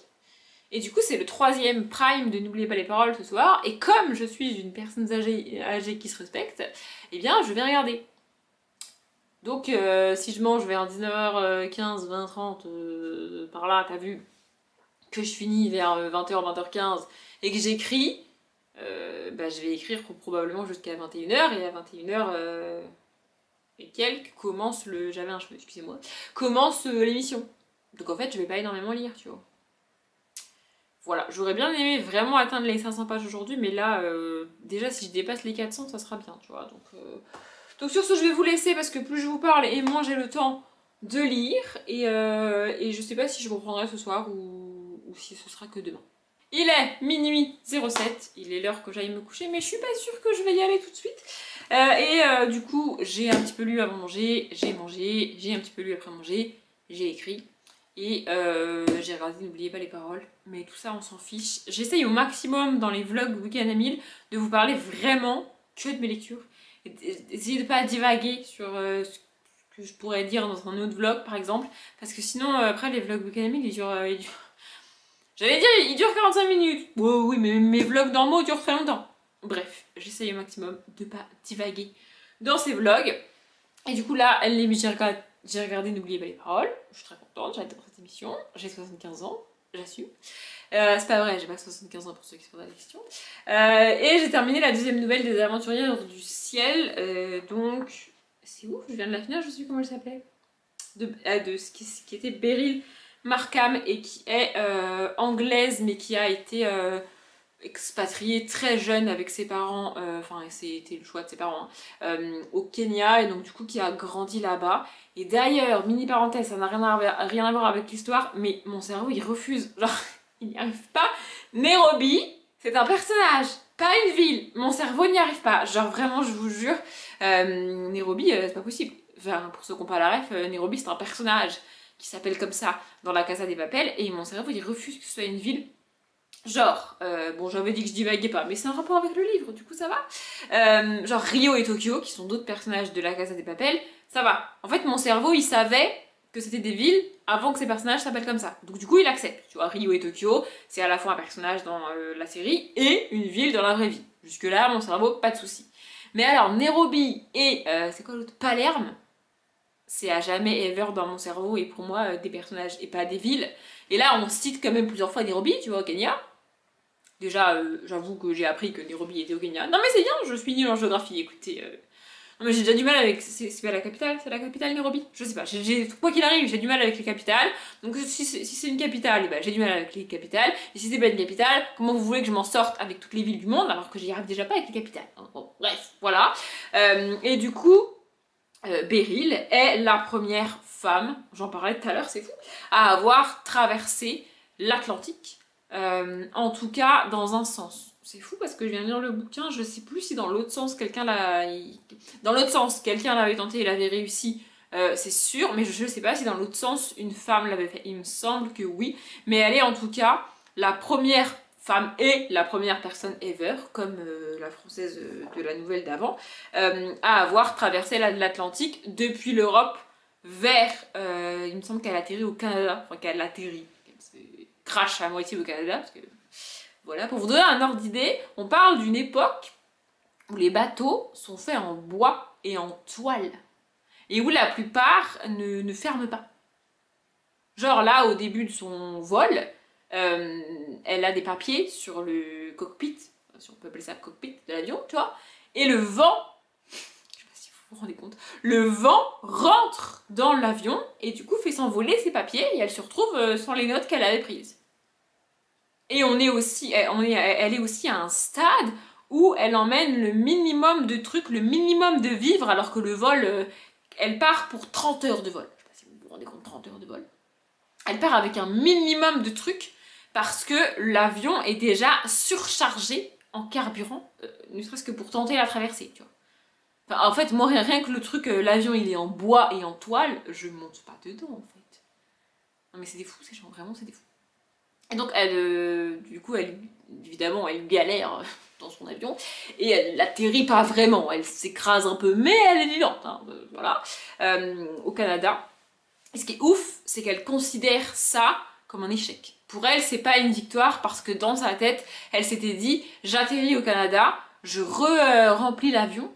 Et du coup, c'est le 3e prime de N'oubliez pas les paroles ce soir. Et comme je suis une personne âgée qui se respecte, eh bien, je vais regarder. Donc si je mange vers 19h15, 20h30, par là, t'as vu que je finis vers 20h, 20h15 et que j'écris, bah, je vais écrire probablement jusqu'à 21h et à 21h et quelques commence le... J'avais un cheveu, excusez-moi. Commence l'émission. Donc en fait, je vais pas énormément lire, tu vois. Voilà, j'aurais bien aimé vraiment atteindre les 500 pages aujourd'hui, mais là, déjà si je dépasse les 400, ça sera bien, tu vois. Donc sur ce, je vais vous laisser parce que plus je vous parle et moins j'ai le temps de lire. Et je sais pas si je reprendrai ce soir ou ou si ce sera que demain. Il est minuit 07, il est l'heure que j'aille me coucher, mais je suis pas sûre que je vais y aller tout de suite. Du coup, j'ai un petit peu lu avant manger, j'ai mangé, j'ai un petit peu lu après manger, j'ai écrit. Et j'ai regardé, n'oubliez pas les paroles, mais tout ça on s'en fiche. J'essaye au maximum dans les vlogs Week-end à 1000 de vous parler vraiment que de mes lectures. Essayez de pas divaguer sur ce que je pourrais dire dans un autre vlog par exemple, parce que sinon après les vlogs Week-end à 1000 ils durent... J'allais dire ils durent 45 minutes. Oh, oui, mais mes vlogs normaux durent très longtemps. Bref, j'essaye au maximum de pas divaguer dans ces vlogs. Et du coup là, j'ai regardé N'oubliez pas les paroles, je suis très contente, j'adore cette émission, j'ai 75 ans, j'assume. C'est pas vrai, j'ai pas 75 ans pour ceux qui se posent la question. Et j'ai terminé la deuxième nouvelle des Aventurières du Ciel, donc... C'est où? Je viens de la finir, je sais plus comment elle s'appelait. De ce qui était Beryl Markham et qui est anglaise mais qui a été... expatriée très jeune avec ses parents, enfin c'était le choix de ses parents, au Kenya, et donc du coup qui a grandi là-bas. Et d'ailleurs, mini parenthèse, ça n'a rien à voir avec l'histoire, mais mon cerveau il refuse, genre il n'y arrive pas. Nairobi, c'est un personnage, pas une ville, mon cerveau n'y arrive pas, genre vraiment je vous jure, Nairobi c'est pas possible. Enfin pour ceux qui n'ont pas la ref, Nairobi c'est un personnage qui s'appelle comme ça dans la Casa de Papel, et mon cerveau il refuse que ce soit une ville. Genre, bon j'avais dit que je divaguais pas, mais c'est un rapport avec le livre, du coup ça va. Genre Rio et Tokyo, qui sont d'autres personnages de la Casa de Papel, ça va. En fait mon cerveau il savait que c'était des villes avant que ces personnages s'appellent comme ça. Donc du coup il accepte, tu vois, Rio et Tokyo, c'est à la fois un personnage dans la série et une ville dans la vraie vie. Jusque là mon cerveau, pas de soucis. Mais alors Nairobi et, c'est quoi l'autre, Palerme, c'est à jamais ever dans mon cerveau et pour moi des personnages et pas des villes. Et là on cite quand même plusieurs fois Nairobi, tu vois, au Kenya. Déjà, j'avoue que j'ai appris que Nairobi était au Kenya. Non mais c'est bien, je suis nulle en géographie, écoutez. Non mais j'ai déjà du mal avec... C'est pas la capitale? C'est la capitale Nairobi? Je sais pas, quoi qu'il arrive, j'ai du mal avec les capitales. Donc si c'est une capitale, bah, j'ai du mal avec les capitales. Et si c'est pas une capitale, comment vous voulez que je m'en sorte avec toutes les villes du monde alors que j'y arrive déjà pas avec les capitales? Bon, bref, voilà. Et du coup, Beryl est la première femme, j'en parlais tout à l'heure, c'est fou, à avoir traversé l'Atlantique. En tout cas, dans un sens. C'est fou parce que je viens de lire le bouquin, je sais plus si dans l'autre sens quelqu'un l'a... Dans l'autre sens, quelqu'un l'avait tenté et l'avait réussi, c'est sûr, mais je sais pas si dans l'autre sens une femme l'avait fait. Il me semble que oui, mais elle est en tout cas la première femme et la première personne ever, comme la française de la nouvelle d'avant, à avoir traversé l'Atlantique depuis l'Europe vers... il me semble qu'elle atterrit au Canada, enfin qu'elle atterrit, crash à moitié au Canada, parce que voilà, pour vous donner un ordre d'idée, on parle d'une époque où les bateaux sont faits en bois et en toile, et où la plupart ne ferment pas. Genre là, au début de son vol, elle a des papiers sur le cockpit, si on peut appeler ça cockpit de l'avion, tu vois, et le vent, je sais pas si vous vous rendez compte, le vent rentre dans l'avion et du coup fait s'envoler ses papiers et elle se retrouve sans les notes qu'elle avait prises. Et elle est aussi à un stade où elle emmène le minimum de trucs, le minimum de vivres, alors que le vol, elle part pour 30 heures de vol. Je sais pas si vous vous rendez compte, 30 heures de vol. Elle part avec un minimum de trucs parce que l'avion est déjà surchargé en carburant, ne serait-ce que pour tenter la traversée, tu vois. Enfin, en fait, moi, rien que le truc, l'avion il est en bois et en toile, je monte pas dedans, en fait. Non mais c'est des fous, ces gens, vraiment, c'est des fous. Et donc, du coup, évidemment, elle galère dans son avion, et elle n'atterrit pas vraiment, elle s'écrase un peu, mais elle est vivante, hein, voilà, au Canada. Et ce qui est ouf, c'est qu'elle considère ça comme un échec. Pour elle, c'est pas une victoire, parce que dans sa tête, elle s'était dit, j'atterris au Canada, je remplis l'avion,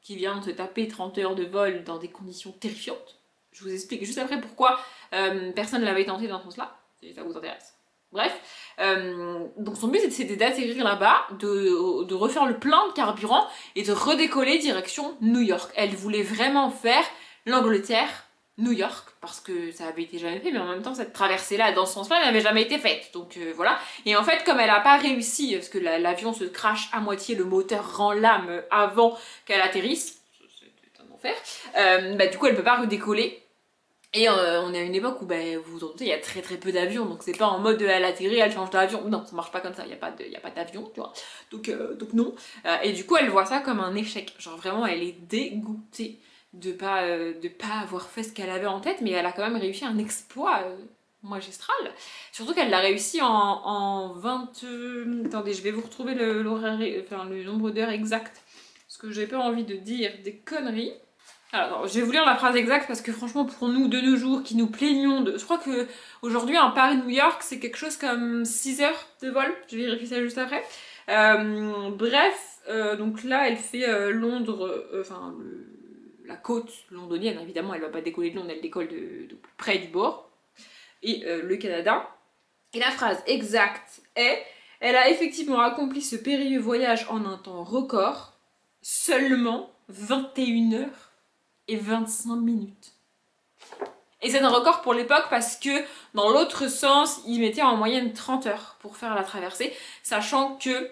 qui vient de se taper 30 heures de vol dans des conditions terrifiantes. Je vous explique juste après pourquoi personne ne l'avait tenté dans ce sens-là, si ça vous intéresse. Bref, donc son but c'était d'atterrir là-bas, de refaire le plein de carburant et de redécoller direction New York. Elle voulait vraiment faire l'Angleterre, New York, parce que ça avait été jamais fait, mais en même temps cette traversée-là, dans ce sens-là, n'avait jamais été faite. Donc voilà. Et en fait, comme elle n'a pas réussi, parce que l'avion se crache à moitié, le moteur rend l'âme avant qu'elle atterrisse, c'est un enfer, du coup elle ne peut pas redécoller. Et on est à une époque où, vous vous en doutez, il y a très très peu d'avions, donc c'est pas en mode elle atterrit, elle change d'avion. Non, ça marche pas comme ça, il y a pas d'avion, tu vois. Donc non. Et du coup, elle voit ça comme un échec. Genre vraiment, elle est dégoûtée de pas avoir fait ce qu'elle avait en tête, mais elle a quand même réussi un exploit magistral. Surtout qu'elle l'a réussi en 20... attendez, je vais vous retrouver le nombre d'heures exact. Parce que j'ai pas envie de dire des conneries. Alors, je vais vous lire la phrase exacte parce que franchement, pour nous, de nos jours, qui nous plaignons de... Je crois que aujourd'hui un Paris-New York, c'est quelque chose comme 6 heures de vol. Je vais vérifier ça juste après. Bref, donc là, elle fait Londres, la côte londonienne, évidemment, elle va pas décoller de Londres, elle décolle de près du bord. Et le Canada. Et la phrase exacte est: elle a effectivement accompli ce périlleux voyage en un temps record, seulement 21 heures et 25 minutes. Et c'est un record pour l'époque parce que dans l'autre sens, ils mettaient en moyenne 30 heures pour faire la traversée, sachant que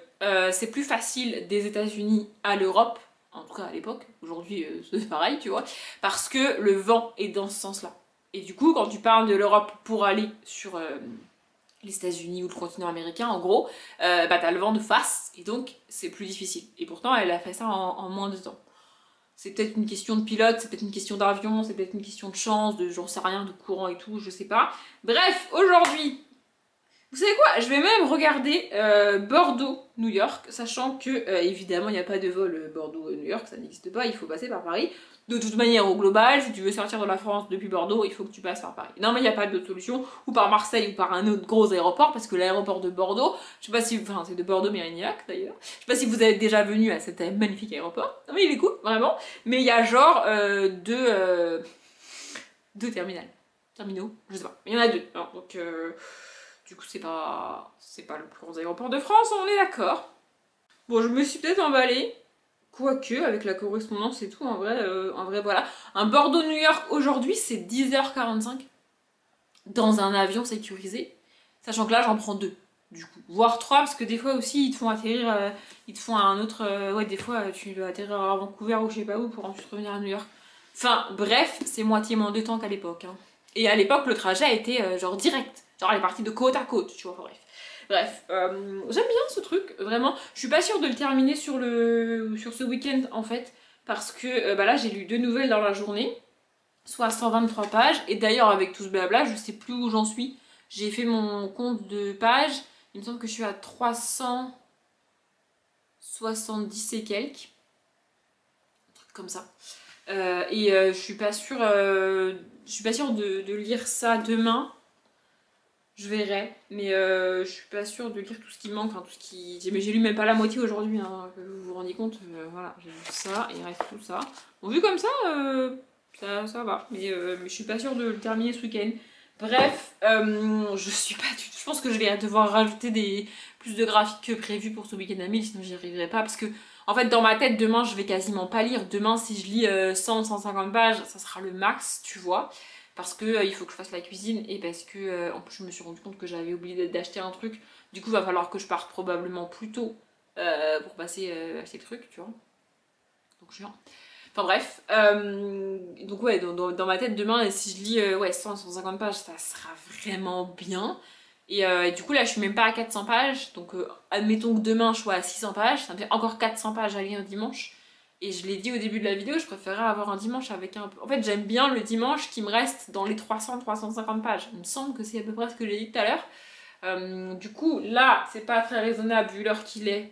c'est plus facile des États-Unis à l'Europe, en tout cas à l'époque, aujourd'hui c'est pareil, tu vois, parce que le vent est dans ce sens-là. Et du coup, quand tu parles de l'Europe pour aller sur les États-Unis ou le continent américain, en gros, t'as le vent de face, et donc c'est plus difficile. Et pourtant, elle a fait ça en moins de temps. C'est peut-être une question de pilote, c'est peut-être une question d'avion, c'est peut-être une question de chance, de j'en sais rien, de courant et tout, je sais pas. Bref, aujourd'hui, vous savez quoi? Je vais même regarder Bordeaux-New York, sachant que, évidemment, il n'y a pas de vol Bordeaux-New York, ça n'existe pas, il faut passer par Paris. De toute manière, au global, si tu veux sortir de la France depuis Bordeaux, il faut que tu passes par Paris. Non, mais il n'y a pas d'autre solution, ou par Marseille, ou par un autre gros aéroport, parce que l'aéroport de Bordeaux, je sais pas si... Enfin, c'est de Bordeaux-Mérignac, d'ailleurs. Je sais pas si vous êtes déjà venu à cet magnifique aéroport. Non, mais il est cool, vraiment. Mais il y a genre deux terminaux, je sais pas. Il y en a deux. Alors, donc, du coup, c'est pas le plus gros aéroport de France, on est d'accord. Bon, je me suis peut-être emballée. Quoique, avec la correspondance et tout, en vrai, voilà. Un Bordeaux-New York aujourd'hui, c'est 10h45 dans un avion sécurisé. Sachant que là, j'en prends 2, du coup. Voire 3, parce que des fois aussi, ils te font atterrir, ils te font un autre... ouais, des fois, tu vas atterrir à Vancouver ou je sais pas où pour ensuite revenir à New York. Enfin, bref, c'est moitié moins de temps qu'à l'époque. Hein. Et à l'époque, le trajet a été genre direct. Genre, elle est partie de côte à côte, tu vois, bref. Bref, j'aime bien ce truc, vraiment. Je suis pas sûre de le terminer sur ce week-end en fait, parce que là j'ai lu 2 nouvelles dans la journée, soit 123 pages, et d'ailleurs avec tout ce blabla, je sais plus où j'en suis. J'ai fait mon compte de pages, il me semble que je suis à 370 et quelques, un truc comme ça. Je suis pas sûre, de lire ça demain. Je verrai, mais je suis pas sûre de lire tout ce qui manque, enfin tout ce qui... Mais j'ai lu même pas la moitié aujourd'hui, hein, que vous vous rendiez compte, voilà, j'ai lu ça, et il reste tout ça. Bon, vu comme ça, ça va, mais je suis pas sûre de le terminer ce week-end. Bref, je suis pas du tout... Je pense que je vais devoir rajouter plus de graphiques que prévu pour ce week-end à 1000, sinon j'y arriverai pas, parce que, en fait, dans ma tête, demain, je vais quasiment pas lire. Demain, si je lis 100-150 pages, ça sera le max, tu vois. Parce que il faut que je fasse la cuisine et parce que en plus je me suis rendu compte que j'avais oublié d'acheter un truc. Du coup, il va falloir que je parte probablement plus tôt pour passer acheter le truc, tu vois. Donc chiant. Enfin bref. Donc ouais, dans ma tête demain, si je lis 100-150 pages, ça sera vraiment bien. Et du coup là, je suis même pas à 400 pages. Donc admettons que demain je sois à 600 pages, ça me fait encore 400 pages à lire dimanche. Et je l'ai dit au début de la vidéo, je préférais avoir un dimanche avec un peu... En fait, j'aime bien le dimanche qui me reste dans les 300-350 pages. Il me semble que c'est à peu près ce que j'ai dit tout à l'heure. Du coup, là, c'est pas très raisonnable vu l'heure qu'il est.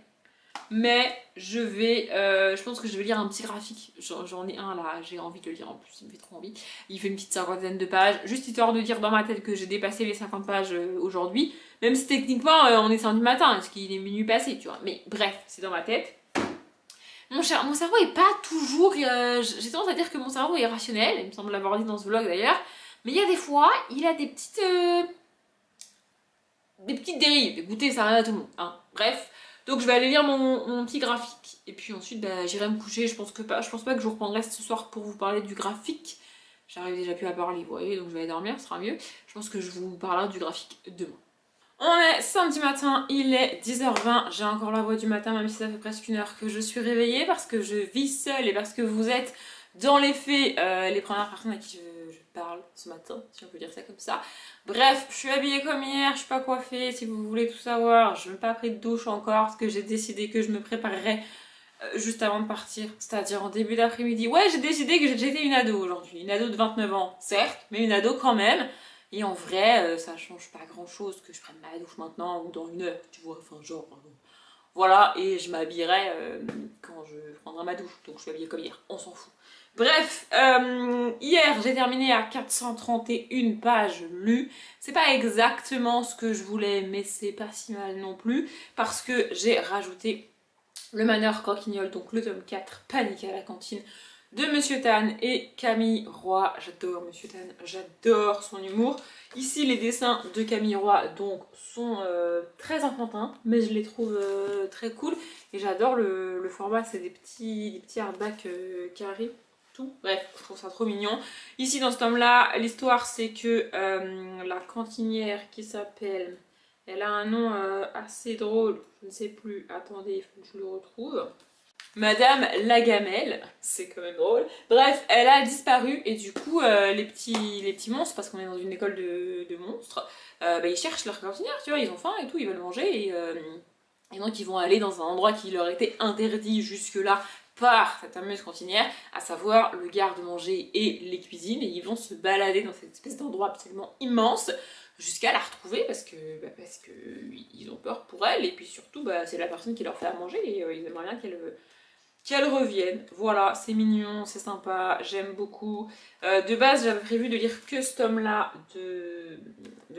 Mais je pense que je vais lire un petit graphique. J'en ai un là, j'ai envie de le lire en plus, il me fait trop envie. Il fait une petite 50aine de pages, juste histoire de dire dans ma tête que j'ai dépassé les 50 pages aujourd'hui. Même si techniquement, on est samedi matin, parce qu'il est minuit passé, tu vois. Mais bref, c'est dans ma tête. Mon cerveau est pas toujours... j'ai tendance à dire que mon cerveau est rationnel, il me semble l'avoir dit dans ce vlog d'ailleurs, mais il y a des fois, il a des petites dérives. Écoutez, ça arrive à tout le monde. Hein. Bref, donc je vais aller lire mon petit graphique, et puis ensuite j'irai me coucher. Je pense pas que je vous reprendrai ce soir pour vous parler du graphique. J'arrive déjà plus à parler, vous voyez, donc je vais aller dormir, ce sera mieux. Je pense que je vous parlerai du graphique demain. On est samedi matin, il est 10h20, j'ai encore la voix du matin même si ça fait presque 1 heure que je suis réveillée parce que je vis seule et parce que vous êtes dans les faits les premières personnes à qui parle ce matin, si on peut dire ça comme ça. Bref, je suis habillée comme hier, je suis pas coiffée, si vous voulez tout savoir. Je n'ai pas pris de douche encore parce que j'ai décidé que je me préparerais juste avant de partir, c'est-à-dire en début d'après-midi. Ouais, j'ai décidé que j'étais une ado aujourd'hui, une ado de 29 ans, certes, mais une ado quand même. Et en vrai, ça change pas grand-chose que je prenne ma douche maintenant ou dans une heure, tu vois, enfin genre... Voilà, et je m'habillerai quand je prendrai ma douche, donc je suis habillée comme hier, on s'en fout. Bref, hier j'ai terminé à 431 pages lues. C'est pas exactement ce que je voulais, mais c'est pas si mal non plus, parce que j'ai rajouté le Maneur Croquignol, donc le tome 4, Panique à la cantine, de Monsieur Tan et Camille Roy. J'adore Monsieur Tan, j'adore son humour. Ici, les dessins de Camille Roy donc, sont très enfantins, mais je les trouve très cool. Et j'adore le format, c'est des petits hardbacks carrés, tout. Bref, je trouve ça trop mignon. Ici, dans ce tome-là, l'histoire, c'est que la cantinière qui s'appelle... Elle a un nom assez drôle, je ne sais plus. Attendez, il faut que je le retrouve. Madame Lagamelle, c'est quand même drôle. Bref, elle a disparu et du coup, les petits monstres, parce qu'on est dans une école de monstres, ils cherchent leur cantinière, tu vois, ils ont faim et tout, ils veulent manger et donc ils vont aller dans un endroit qui leur était interdit jusque-là par cette fameuse cantinière, à savoir le garde-manger et les cuisines, et ils vont se balader dans cette espèce d'endroit absolument immense jusqu'à la retrouver parce que ils ont peur pour elle et puis surtout c'est la personne qui leur fait à manger et ils aimeraient bien qu'elle revienne. Voilà, c'est mignon, c'est sympa, j'aime beaucoup. De base, j'avais prévu de lire que ce tome-là de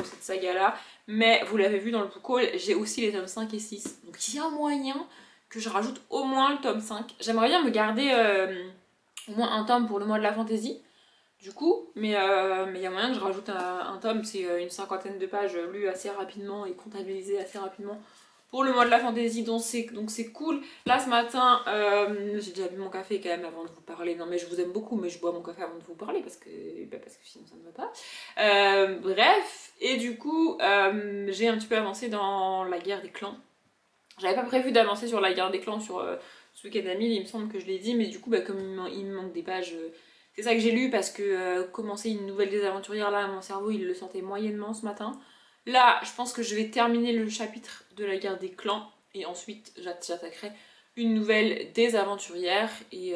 cette saga-là, mais vous l'avez vu dans le book haul, j'ai aussi les tomes 5 et 6. Donc il y a moyen que je rajoute au moins le tome 5. J'aimerais bien me garder au moins un tome pour le mois de la fantaisie, du coup, mais il y a moyen que je rajoute un tome, c'est une cinquantaine de pages lues assez rapidement et comptabilisées assez rapidement pour le mois de la fantaisie, donc c'est cool. Là ce matin, j'ai déjà bu mon café quand même avant de vous parler. Non mais je vous aime beaucoup, mais je bois mon café avant de vous parler parce que sinon ça ne va pas. Bref, et du coup, j'ai un petit peu avancé dans la guerre des clans. J'avais pas prévu d'avancer sur la guerre des clans sur ce week-end à 1000, il me semble que je l'ai dit, mais du coup, comme il me manque des pages, c'est ça que j'ai lu parce que commencer une nouvelle des aventurières, là, mon cerveau il le sentait moyennement ce matin. Là, je pense que je vais terminer le chapitre de la guerre des clans et ensuite j'attaquerai une nouvelle des aventurières et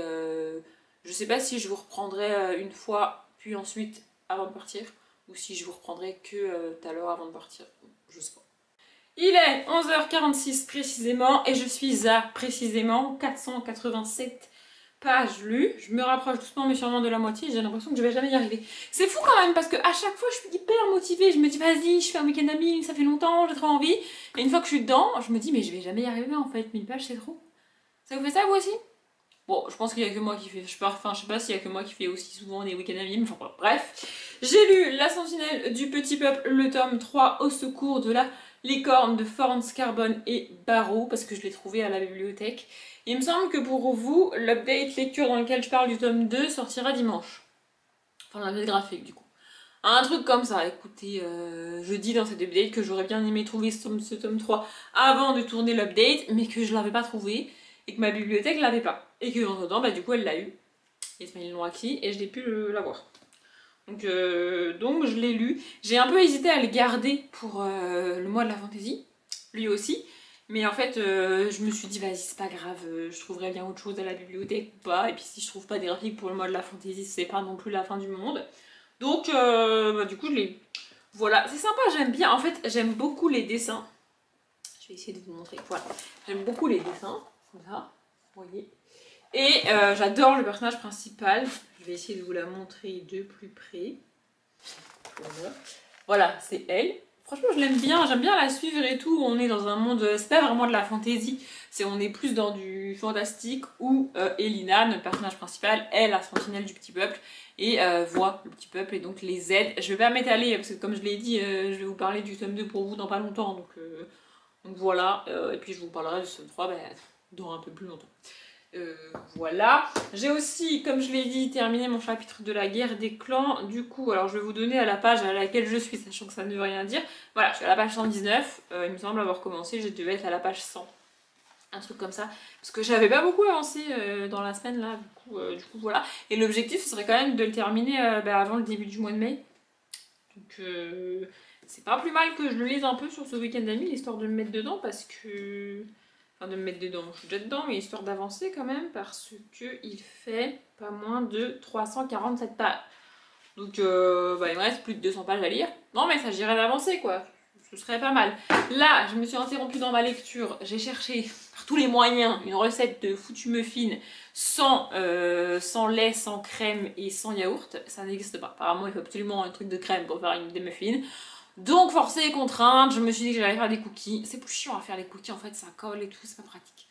je sais pas si je vous reprendrai une fois puis ensuite avant de partir ou si je vous reprendrai que tout à l'heure avant de partir, je sais pas. Il est 11h46 précisément et je suis à précisément 487 pages lues. Je me rapproche doucement mais sûrement de la moitié, j'ai l'impression que je vais jamais y arriver. C'est fou quand même parce que à chaque fois je suis hyper motivée, je me dis vas-y je fais un week-end à 1000, ça fait longtemps, j'ai trop envie. Et une fois que je suis dedans, je me dis mais je vais jamais y arriver en fait, 1000 pages c'est trop. Ça vous fait ça vous aussi? Bon, je pense qu'il y a que moi qui fais, je sais pas s'il y a que moi qui fais aussi souvent des week-ends à 1000, mais enfin bref. J'ai lu La Sentinelle du Petit Peuple, le tome 3, Au secours de la licorne de Forns, Carbone et Barreau, parce que je l'ai trouvé à la bibliothèque. Il me semble que pour vous, l'update lecture dans lequel je parle du tome 2 sortira dimanche. Enfin, l'update graphique du coup. Un truc comme ça, écoutez, je dis dans cette update que j'aurais bien aimé trouver ce tome 3 avant de tourner l'update, mais que je l'avais pas trouvé, et que ma bibliothèque l'avait pas. Et que entre temps, du coup, elle l'a eu. Ils l'ont acquis, et je l'ai pu l'avoir. Donc je l'ai lu. J'ai un peu hésité à le garder pour le mois de la fantaisie, lui aussi. Mais en fait, je me suis dit, vas-y, c'est pas grave, je trouverai bien autre chose à la bibliothèque ou pas. Et puis si je trouve pas des graphiques pour le mois de la fantaisie, c'est pas non plus la fin du monde. Donc, du coup, je l'ai. Voilà, c'est sympa, j'aime bien. En fait, j'aime beaucoup les dessins. Je vais essayer de vous montrer. Voilà, j'aime beaucoup les dessins. Voilà, vous voyez. Et j'adore le personnage principal. Je vais essayer de vous la montrer de plus près. Voilà, c'est elle. Franchement, je l'aime bien, j'aime bien la suivre et tout. On est dans un monde, c'est pas vraiment de la fantaisie, on est plus dans du fantastique où Elina, notre personnage principal, est la sentinelle du petit peuple et voit le petit peuple et donc les aide. Je vais pas m'étaler parce que comme je l'ai dit, je vais vous parler du tome 2 pour vous dans pas longtemps. Donc voilà, et puis je vous parlerai du tome 3 dans un peu plus longtemps. Voilà, j'ai aussi, comme je l'ai dit, terminé mon chapitre de la guerre des clans. Du coup, alors je vais vous donner à la page à laquelle je suis, sachant que ça ne veut rien dire. Voilà, je suis à la page 119, il me semble avoir commencé, je devais être à la page 100. Un truc comme ça. Parce que j'avais pas beaucoup avancé dans la semaine là, du coup voilà. Et l'objectif ce serait quand même de le terminer avant le début du mois de mai. Donc c'est pas plus mal que je le lise un peu sur ce week-end d'amis, histoire de me mettre dedans parce que... Enfin de me mettre dedans, je suis déjà dedans, mais histoire d'avancer quand même parce que il fait pas moins de 347 pages. Donc il me reste plus de 200 pages à lire. Non mais ça j'irai d'avancer quoi, ce serait pas mal. Là je me suis interrompue dans ma lecture, j'ai cherché par tous les moyens une recette de foutu muffin sans lait, sans crème et sans yaourt. Ça n'existe pas, apparemment il faut absolument un truc de crème pour faire des muffins. Donc forcée et contrainte, je me suis dit que j'allais faire des cookies. C'est plus chiant à faire les cookies en fait, ça colle et tout, c'est pas pratique.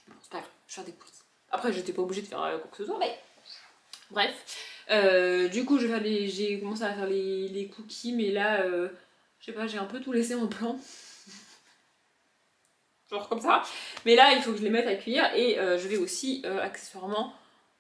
Bon, c'est pas grave, je vais faire des cookies. Après j'étais pas obligée de faire quoi que ce soit, mais bref. Du coup j'ai commencé à faire les cookies, mais là, je sais pas, j'ai un peu tout laissé en plan. Genre comme ça. Mais là il faut que je les mette à cuire et je vais aussi accessoirement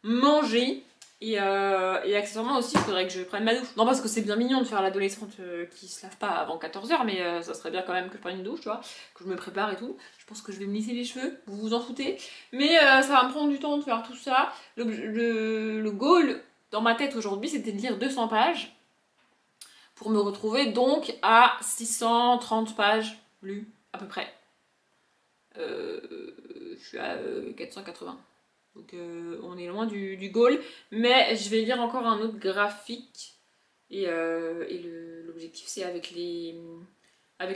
manger. Et accessoirement aussi, il faudrait que je prenne ma douche. Non, parce que c'est bien mignon de faire l'adolescente qui se lave pas avant 14h, mais ça serait bien quand même que je prenne une douche, tu vois, que je me prépare et tout. Je pense que je vais me lisser les cheveux, vous vous en foutez. Mais ça va me prendre du temps de faire tout ça. Le goal dans ma tête aujourd'hui, c'était de lire 200 pages pour me retrouver donc à 630 pages lues, à peu près. Je suis à 480. Donc on est loin du goal, mais je vais lire encore un autre graphique. Et l'objectif c'est avec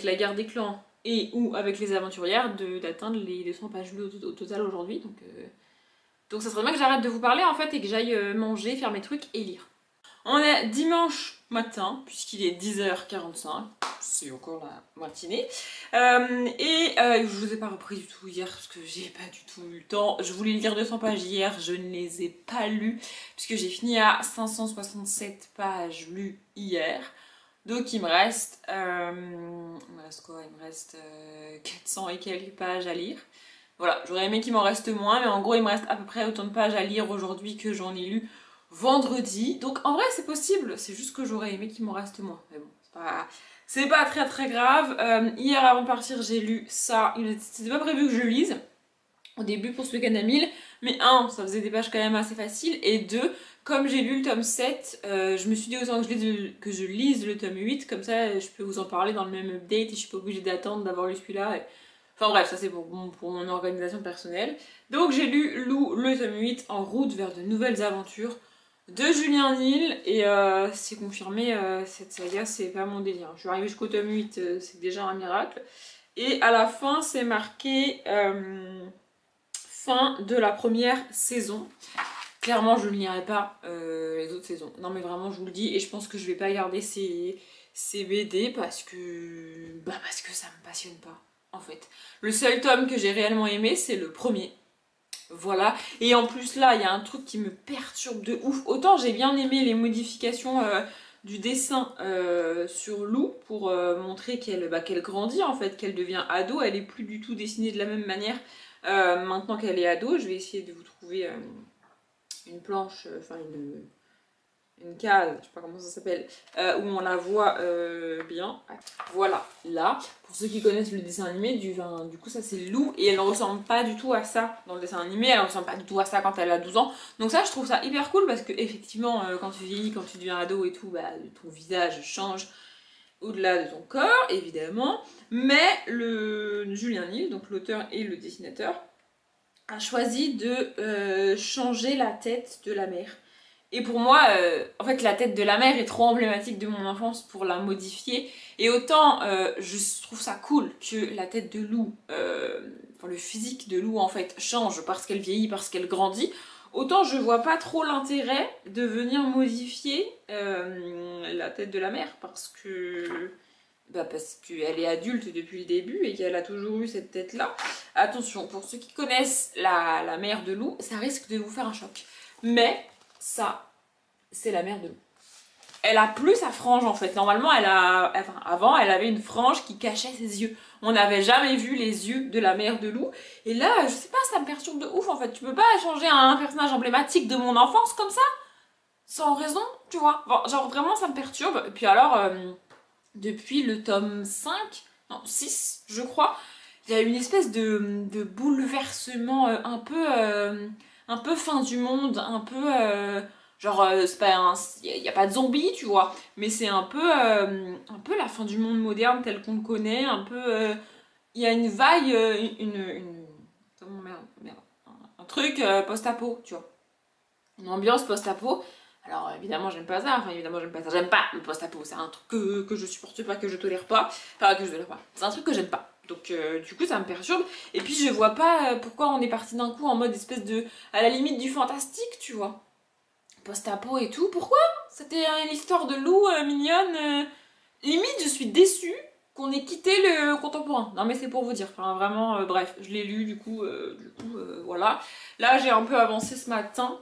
la guerre des clans et ou avec les aventurières d'atteindre les 200 pages lues au total aujourd'hui. Donc ça serait bien que j'arrête de vous parler en fait et que j'aille manger, faire mes trucs et lire. On est dimanche matin, puisqu'il est 10h45, c'est encore la matinée. Je vous ai pas repris du tout hier, parce que j'ai pas du tout eu le temps. Je voulais lire 200 pages hier, je ne les ai pas lues, puisque j'ai fini à 567 pages lues hier. Donc il me reste quoi? Il me reste 400 et quelques pages à lire. Voilà, j'aurais aimé qu'il m'en reste moins, mais en gros il me reste à peu près autant de pages à lire aujourd'hui que j'en ai lu vendredi. Donc en vrai c'est possible, c'est juste que j'aurais aimé qu'il m'en reste moins. Mais bon, c'est pas très très grave. Hier avant de partir j'ai lu ça, c'était pas prévu que je le lise au début pour ce week-end à 1000. Mais ça faisait des pages quand même assez faciles. Et 2, comme j'ai lu le tome 7, je me suis dit autant que je lise le tome 8, comme ça je peux vous en parler dans le même update et je suis pas obligée d'attendre d'avoir lu celui-là. Enfin bref, ça c'est pour mon organisation personnelle. Donc j'ai lu le tome 8 en route vers de nouvelles aventures de Julien Nil et c'est confirmé, cette saga c'est pas mon délire. Je suis arrivée jusqu'au tome 8, c'est déjà un miracle. Et à la fin c'est marqué fin de la première saison. Clairement je ne lirai pas les autres saisons. Non mais vraiment je vous le dis, et je pense que je vais pas garder ces BD parce que ça me passionne pas en fait. Le seul tome que j'ai réellement aimé c'est le premier. Voilà, et en plus là il y a un truc qui me perturbe de ouf. Autant j'ai bien aimé les modifications du dessin sur Lou pour montrer qu'elle grandit en fait, qu'elle devient ado. Elle est plus du tout dessinée de la même manière maintenant qu'elle est ado. Je vais essayer de vous trouver une planche, enfin une case, je sais pas comment ça s'appelle, où on la voit bien. Voilà, là, pour ceux qui connaissent le dessin animé, du coup ça c'est Lou, et elle ne ressemble pas du tout à ça dans le dessin animé, elle ne ressemble pas du tout à ça quand elle a 12 ans. Donc ça je trouve ça hyper cool parce que effectivement quand tu vieillis, quand tu deviens ado et tout, ton visage change au-delà de ton corps, évidemment. Mais le Julien Nil, donc l'auteur et le dessinateur, a choisi de changer la tête de la mère. Et pour moi, en fait, la tête de la mère est trop emblématique de mon enfance pour la modifier. Et autant, je trouve ça cool que la tête de Lou, le physique de Lou, en fait, change parce qu'elle vieillit, parce qu'elle grandit. Autant je vois pas trop l'intérêt de venir modifier la tête de la mère parce qu'elle est adulte depuis le début et qu'elle a toujours eu cette tête-là. Attention, pour ceux qui connaissent la mère de Lou, ça risque de vous faire un choc. Mais ça, c'est la mère de Lou. Elle a plus sa frange en fait. Normalement, avant, elle avait une frange qui cachait ses yeux. On n'avait jamais vu les yeux de la mère de Lou. Et là, je sais pas, ça me perturbe de ouf en fait. Tu peux pas changer un personnage emblématique de mon enfance comme ça, sans raison, tu vois. Bon, genre vraiment, ça me perturbe. Et puis alors, depuis le tome 5, non 6, je crois, il y a une espèce de bouleversement un peu fin du monde, un peu genre c'est pas y a pas de zombies, tu vois, mais c'est un peu la fin du monde moderne tel qu'on le connaît, un peu il y a une vague comment merde, un truc post-apo, tu vois. Une ambiance post-apo. Alors évidemment j'aime pas ça, enfin évidemment j'aime pas ça, j'aime pas le post-apo, c'est un truc que je supporte pas, que je tolère pas, enfin que je tolère pas, c'est un truc que j'aime pas. Donc du coup ça me perturbe, et puis je vois pas pourquoi on est parti d'un coup en mode espèce de, à la limite du fantastique, tu vois. Post-apo et tout, pourquoi? C'était une histoire de loup mignonne, limite je suis déçue qu'on ait quitté le contemporain. Non mais c'est pour vous dire, enfin vraiment, bref, je l'ai lu du coup, voilà. Là j'ai un peu avancé ce matin.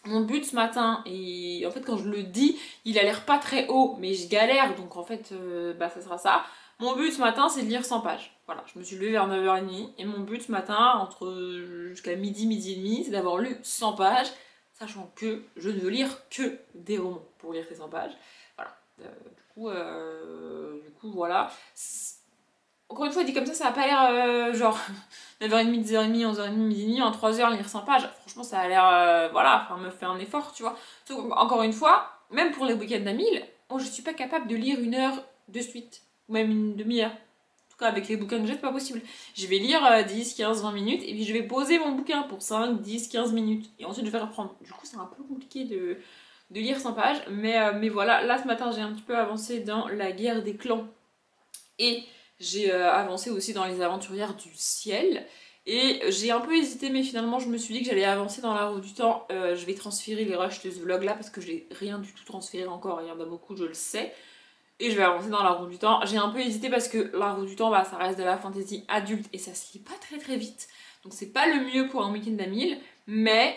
Mon but ce matin, et en fait quand je le dis, il a l'air pas très haut, mais je galère, donc en fait, bah ça sera ça. Mon but ce matin, c'est de lire 100 pages. Voilà, je me suis levée vers 9h30, et mon but ce matin, entre jusqu'à midi, midi et demi, c'est d'avoir lu 100 pages, sachant que je ne veux lire que des romans pour lire ces 100 pages. Voilà, du coup voilà. Encore une fois, dit comme ça a pas l'air genre 9h30, 10h30, 11h30, midi et demi, en 3h lire 100 pages. Franchement, ça a l'air, voilà, enfin, me faire un effort, tu vois. Donc, encore une fois, même pour les week-ends à 1000, oh, je suis pas capable de lire 1 heure de suite, ou même une demi-heure. En tout cas, avec les bouquins que j'ai, c'est pas possible. Je vais lire 10, 15, 20 minutes, et puis je vais poser mon bouquin pour 5, 10, 15 minutes, et ensuite je vais reprendre. Du coup, c'est un peu compliqué de lire 100 pages, mais voilà, là ce matin, j'ai un petit peu avancé dans la guerre des clans, et j'ai avancé aussi dans les aventurières du ciel. Et j'ai un peu hésité, mais finalement je me suis dit que j'allais avancer dans la roue du temps. Je vais transférer les rushs de ce vlog là parce que je n'ai rien du tout transféré encore, il y en a beaucoup, je le sais. Et je vais avancer dans la roue du temps. J'ai un peu hésité parce que la roue du temps, bah, ça reste de la fantasy adulte et ça se lit pas très très vite. Donc c'est pas le mieux pour un week-end à 1000, mais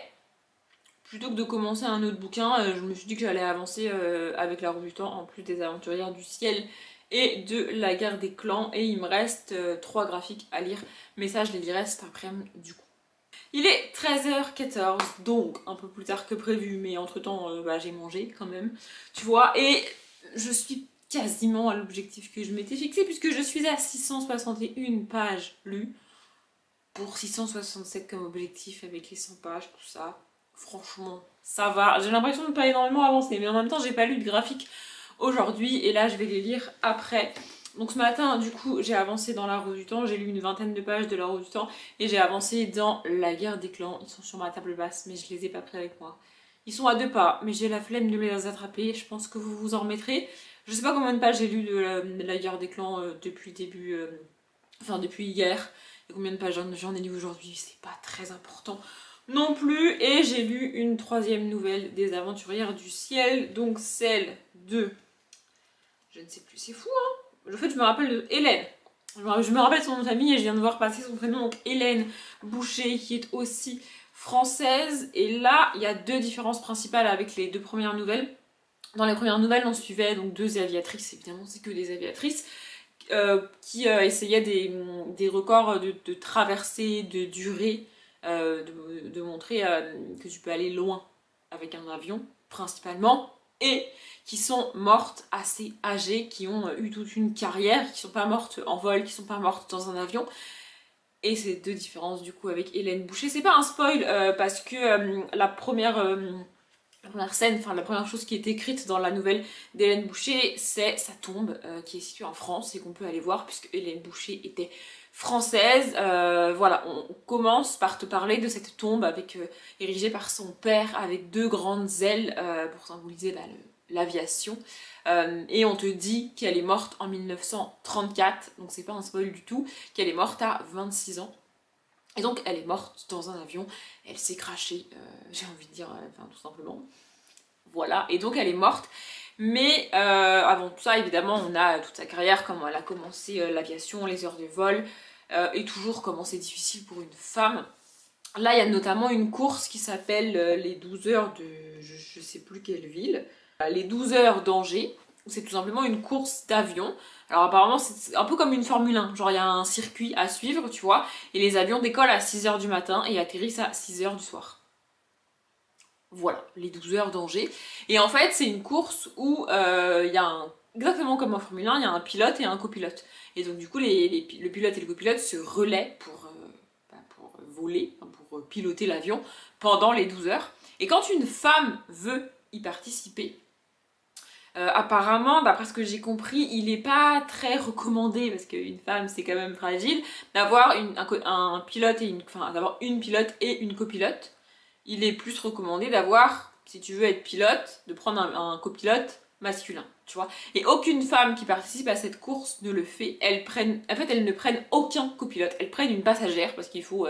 plutôt que de commencer un autre bouquin, je me suis dit que j'allais avancer avec la roue du temps en plus des aventurières du ciel et de la guerre des clans, et il me reste 3 graphiques à lire, mais ça je les lirai cet après-midi du coup. Il est 13h14, donc un peu plus tard que prévu, mais entre temps bah, j'ai mangé quand même, tu vois, et je suis quasiment à l'objectif que je m'étais fixé puisque je suis à 661 pages lues pour 667 comme objectif avec les 100 pages, tout ça. Franchement, ça va. J'ai l'impression de pas énormément avancer, mais en même temps j'ai pas lu de graphique aujourd'hui et là je vais les lire après. Donc ce matin du coup j'ai avancé dans la roue du temps, j'ai lu une vingtaine de pages de la roue du temps et j'ai avancé dans la guerre des clans. Ils sont sur ma table basse mais je les ai pas pris avec moi. Ils sont à 2 pas mais j'ai la flemme de les attraper, je pense que vous vous en remettrez. Je sais pas combien de pages j'ai lu de la guerre des clans depuis le début, enfin depuis hier. Et combien de pages j'en ai lu aujourd'hui, c'est pas très important non plus. Et j'ai lu une 3e nouvelle des aventurières du ciel, donc celle de... Je ne sais plus, c'est fou hein. En fait je me rappelle de Hélène. Je me rappelle son nom de famille et je viens de voir passer son prénom, donc Hélène Boucher, qui est aussi française. Et là, il y a 2 différences principales avec les 2 premières nouvelles. Dans les premières nouvelles, on suivait donc 2 aviatrices, évidemment c'est que des aviatrices, qui essayaient des records de traversée, de durée, de montrer que tu peux aller loin avec un avion, principalement, et qui sont mortes assez âgées, qui ont eu toute une carrière, qui sont pas mortes en vol, qui sont pas mortes dans un avion. Et ces 2 différences du coup avec Hélène Boucher. C'est pas un spoil parce que la première scène, enfin la première chose qui est écrite dans la nouvelle d'Hélène Boucher, c'est sa tombe qui est située en France et qu'on peut aller voir puisque Hélène Boucher était française. Voilà, on commence par te parler de cette tombe érigée par son père avec 2 grandes ailes pour symboliser l'aviation. Et on te dit qu'elle est morte en 1934, donc c'est pas un spoil du tout, qu'elle est morte à 26 ans. Et donc elle est morte dans un avion, elle s'est crashée, j'ai envie de dire, enfin tout simplement. Voilà, et donc elle est morte. Mais avant tout ça, évidemment, on a toute sa carrière, comment elle a commencé l'aviation, les heures de vol, et toujours comment c'est difficile pour une femme. Là, il y a notamment une course qui s'appelle les 12 heures de je sais plus quelle ville. Les 12 heures d'Angers. C'est tout simplement une course d'avion. Alors apparemment c'est un peu comme une Formule 1, genre il y a un circuit à suivre, tu vois, et les avions décollent à 6h du matin et atterrissent à 6h du soir. Voilà, les 12 heures d'Angers. Et en fait c'est une course où il y a exactement comme en Formule 1, il y a un pilote et un copilote. Et donc du coup, le pilote et le copilote se relaient pour voler, enfin, pour piloter l'avion pendant les 12 heures. Et quand une femme veut y participer, apparemment, d'après ce que j'ai compris, il n'est pas très recommandé, parce qu'une femme c'est quand même fragile, d'avoir un pilote enfin, d'avoir une pilote et une copilote. Il est plus recommandé d'avoir, si tu veux être pilote, de prendre un copilote masculin, tu vois. Et aucune femme qui participe à cette course ne le fait. Elles ne prennent aucun copilote. Elles prennent une passagère, parce qu'il faut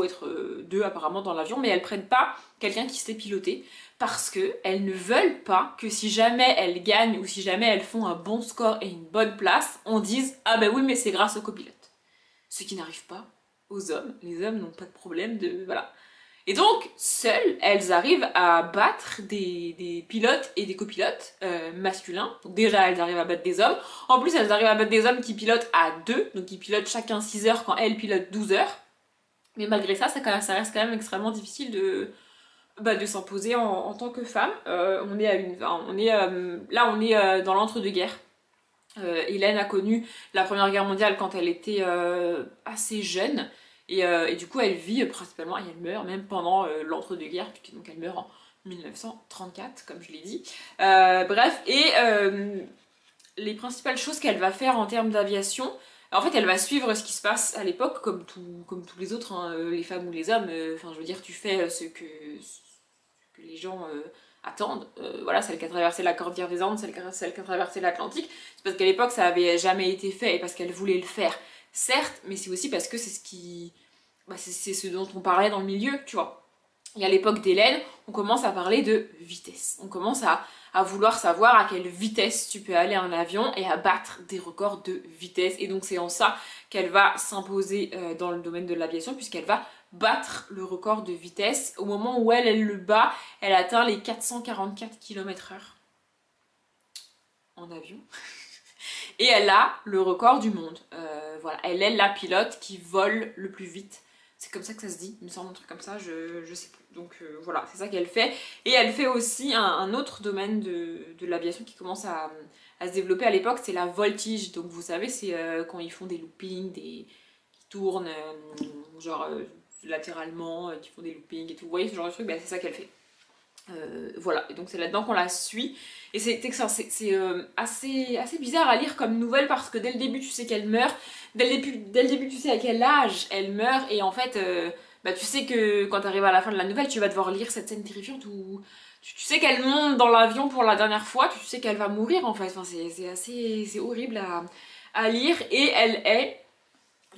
être deux apparemment dans l'avion, mais elles prennent pas quelqu'un qui sait piloter, parce que elles ne veulent pas que si jamais elles gagnent ou si jamais elles font un bon score et une bonne place, on dise ah ben oui mais c'est grâce au copilote. Ce qui n'arrive pas aux hommes. Les hommes n'ont pas de problème de voilà. Et donc, seules, elles arrivent à battre des pilotes et des copilotes masculins. Donc déjà, elles arrivent à battre des hommes. En plus, elles arrivent à battre des hommes qui pilotent à deux. Donc, ils pilotent chacun 6 heures quand elles pilotent 12 heures. Mais malgré ça, ça reste quand même extrêmement difficile de s'imposer en tant que femme. Là, on est dans l'entre-deux-guerres. Hélène a connu la Première Guerre mondiale quand elle était assez jeune. Et du coup, elle vit principalement, et elle meurt même pendant l'entre-deux-guerres, donc elle meurt en 1934, comme je l'ai dit. Bref, les principales choses qu'elle va faire en termes d'aviation, en fait, elle va suivre ce qui se passe à l'époque, comme tous les autres, hein, les femmes ou les hommes. Enfin, je veux dire, tu fais ce que les gens attendent. Voilà, celle qui a traversé la cordillère des Andes, celle qui a traversé l'Atlantique. C'est parce qu'à l'époque, ça avait jamais été fait et parce qu'elle voulait le faire. Certes, mais c'est aussi parce que c'est c'est ce dont on parlait dans le milieu, tu vois. Et à l'époque d'Hélène, on commence à parler de vitesse. On commence à vouloir savoir à quelle vitesse tu peux aller en avion et à battre des records de vitesse. Et donc c'est en ça qu'elle va s'imposer dans le domaine de l'aviation, puisqu'elle va battre le record de vitesse. Au moment où elle le bat, elle atteint les 444 km/h en avion. Et elle a le record du monde. Voilà, elle est la pilote qui vole le plus vite. C'est comme ça que ça se dit, il me semble un truc comme ça, je sais plus. Donc voilà, c'est ça qu'elle fait. Et elle fait aussi un autre domaine de l'aviation qui commence à se développer à l'époque, c'est la voltige. Donc vous savez, c'est quand ils font des loopings, qui tournent latéralement, qui font des loopings et tout. Vous voyez ce genre de truc, c'est ça qu'elle fait. Voilà, et donc c'est là-dedans qu'on la suit. Et c'est assez bizarre à lire comme nouvelle parce que dès le début tu sais qu'elle meurt, dès le début tu sais à quel âge elle meurt, et en fait tu sais que quand tu arrives à la fin de la nouvelle tu vas devoir lire cette scène terrifiante où tu sais qu'elle monte dans l'avion pour la dernière fois, tu sais qu'elle va mourir en fait. Enfin, c'est horrible à lire, et elle est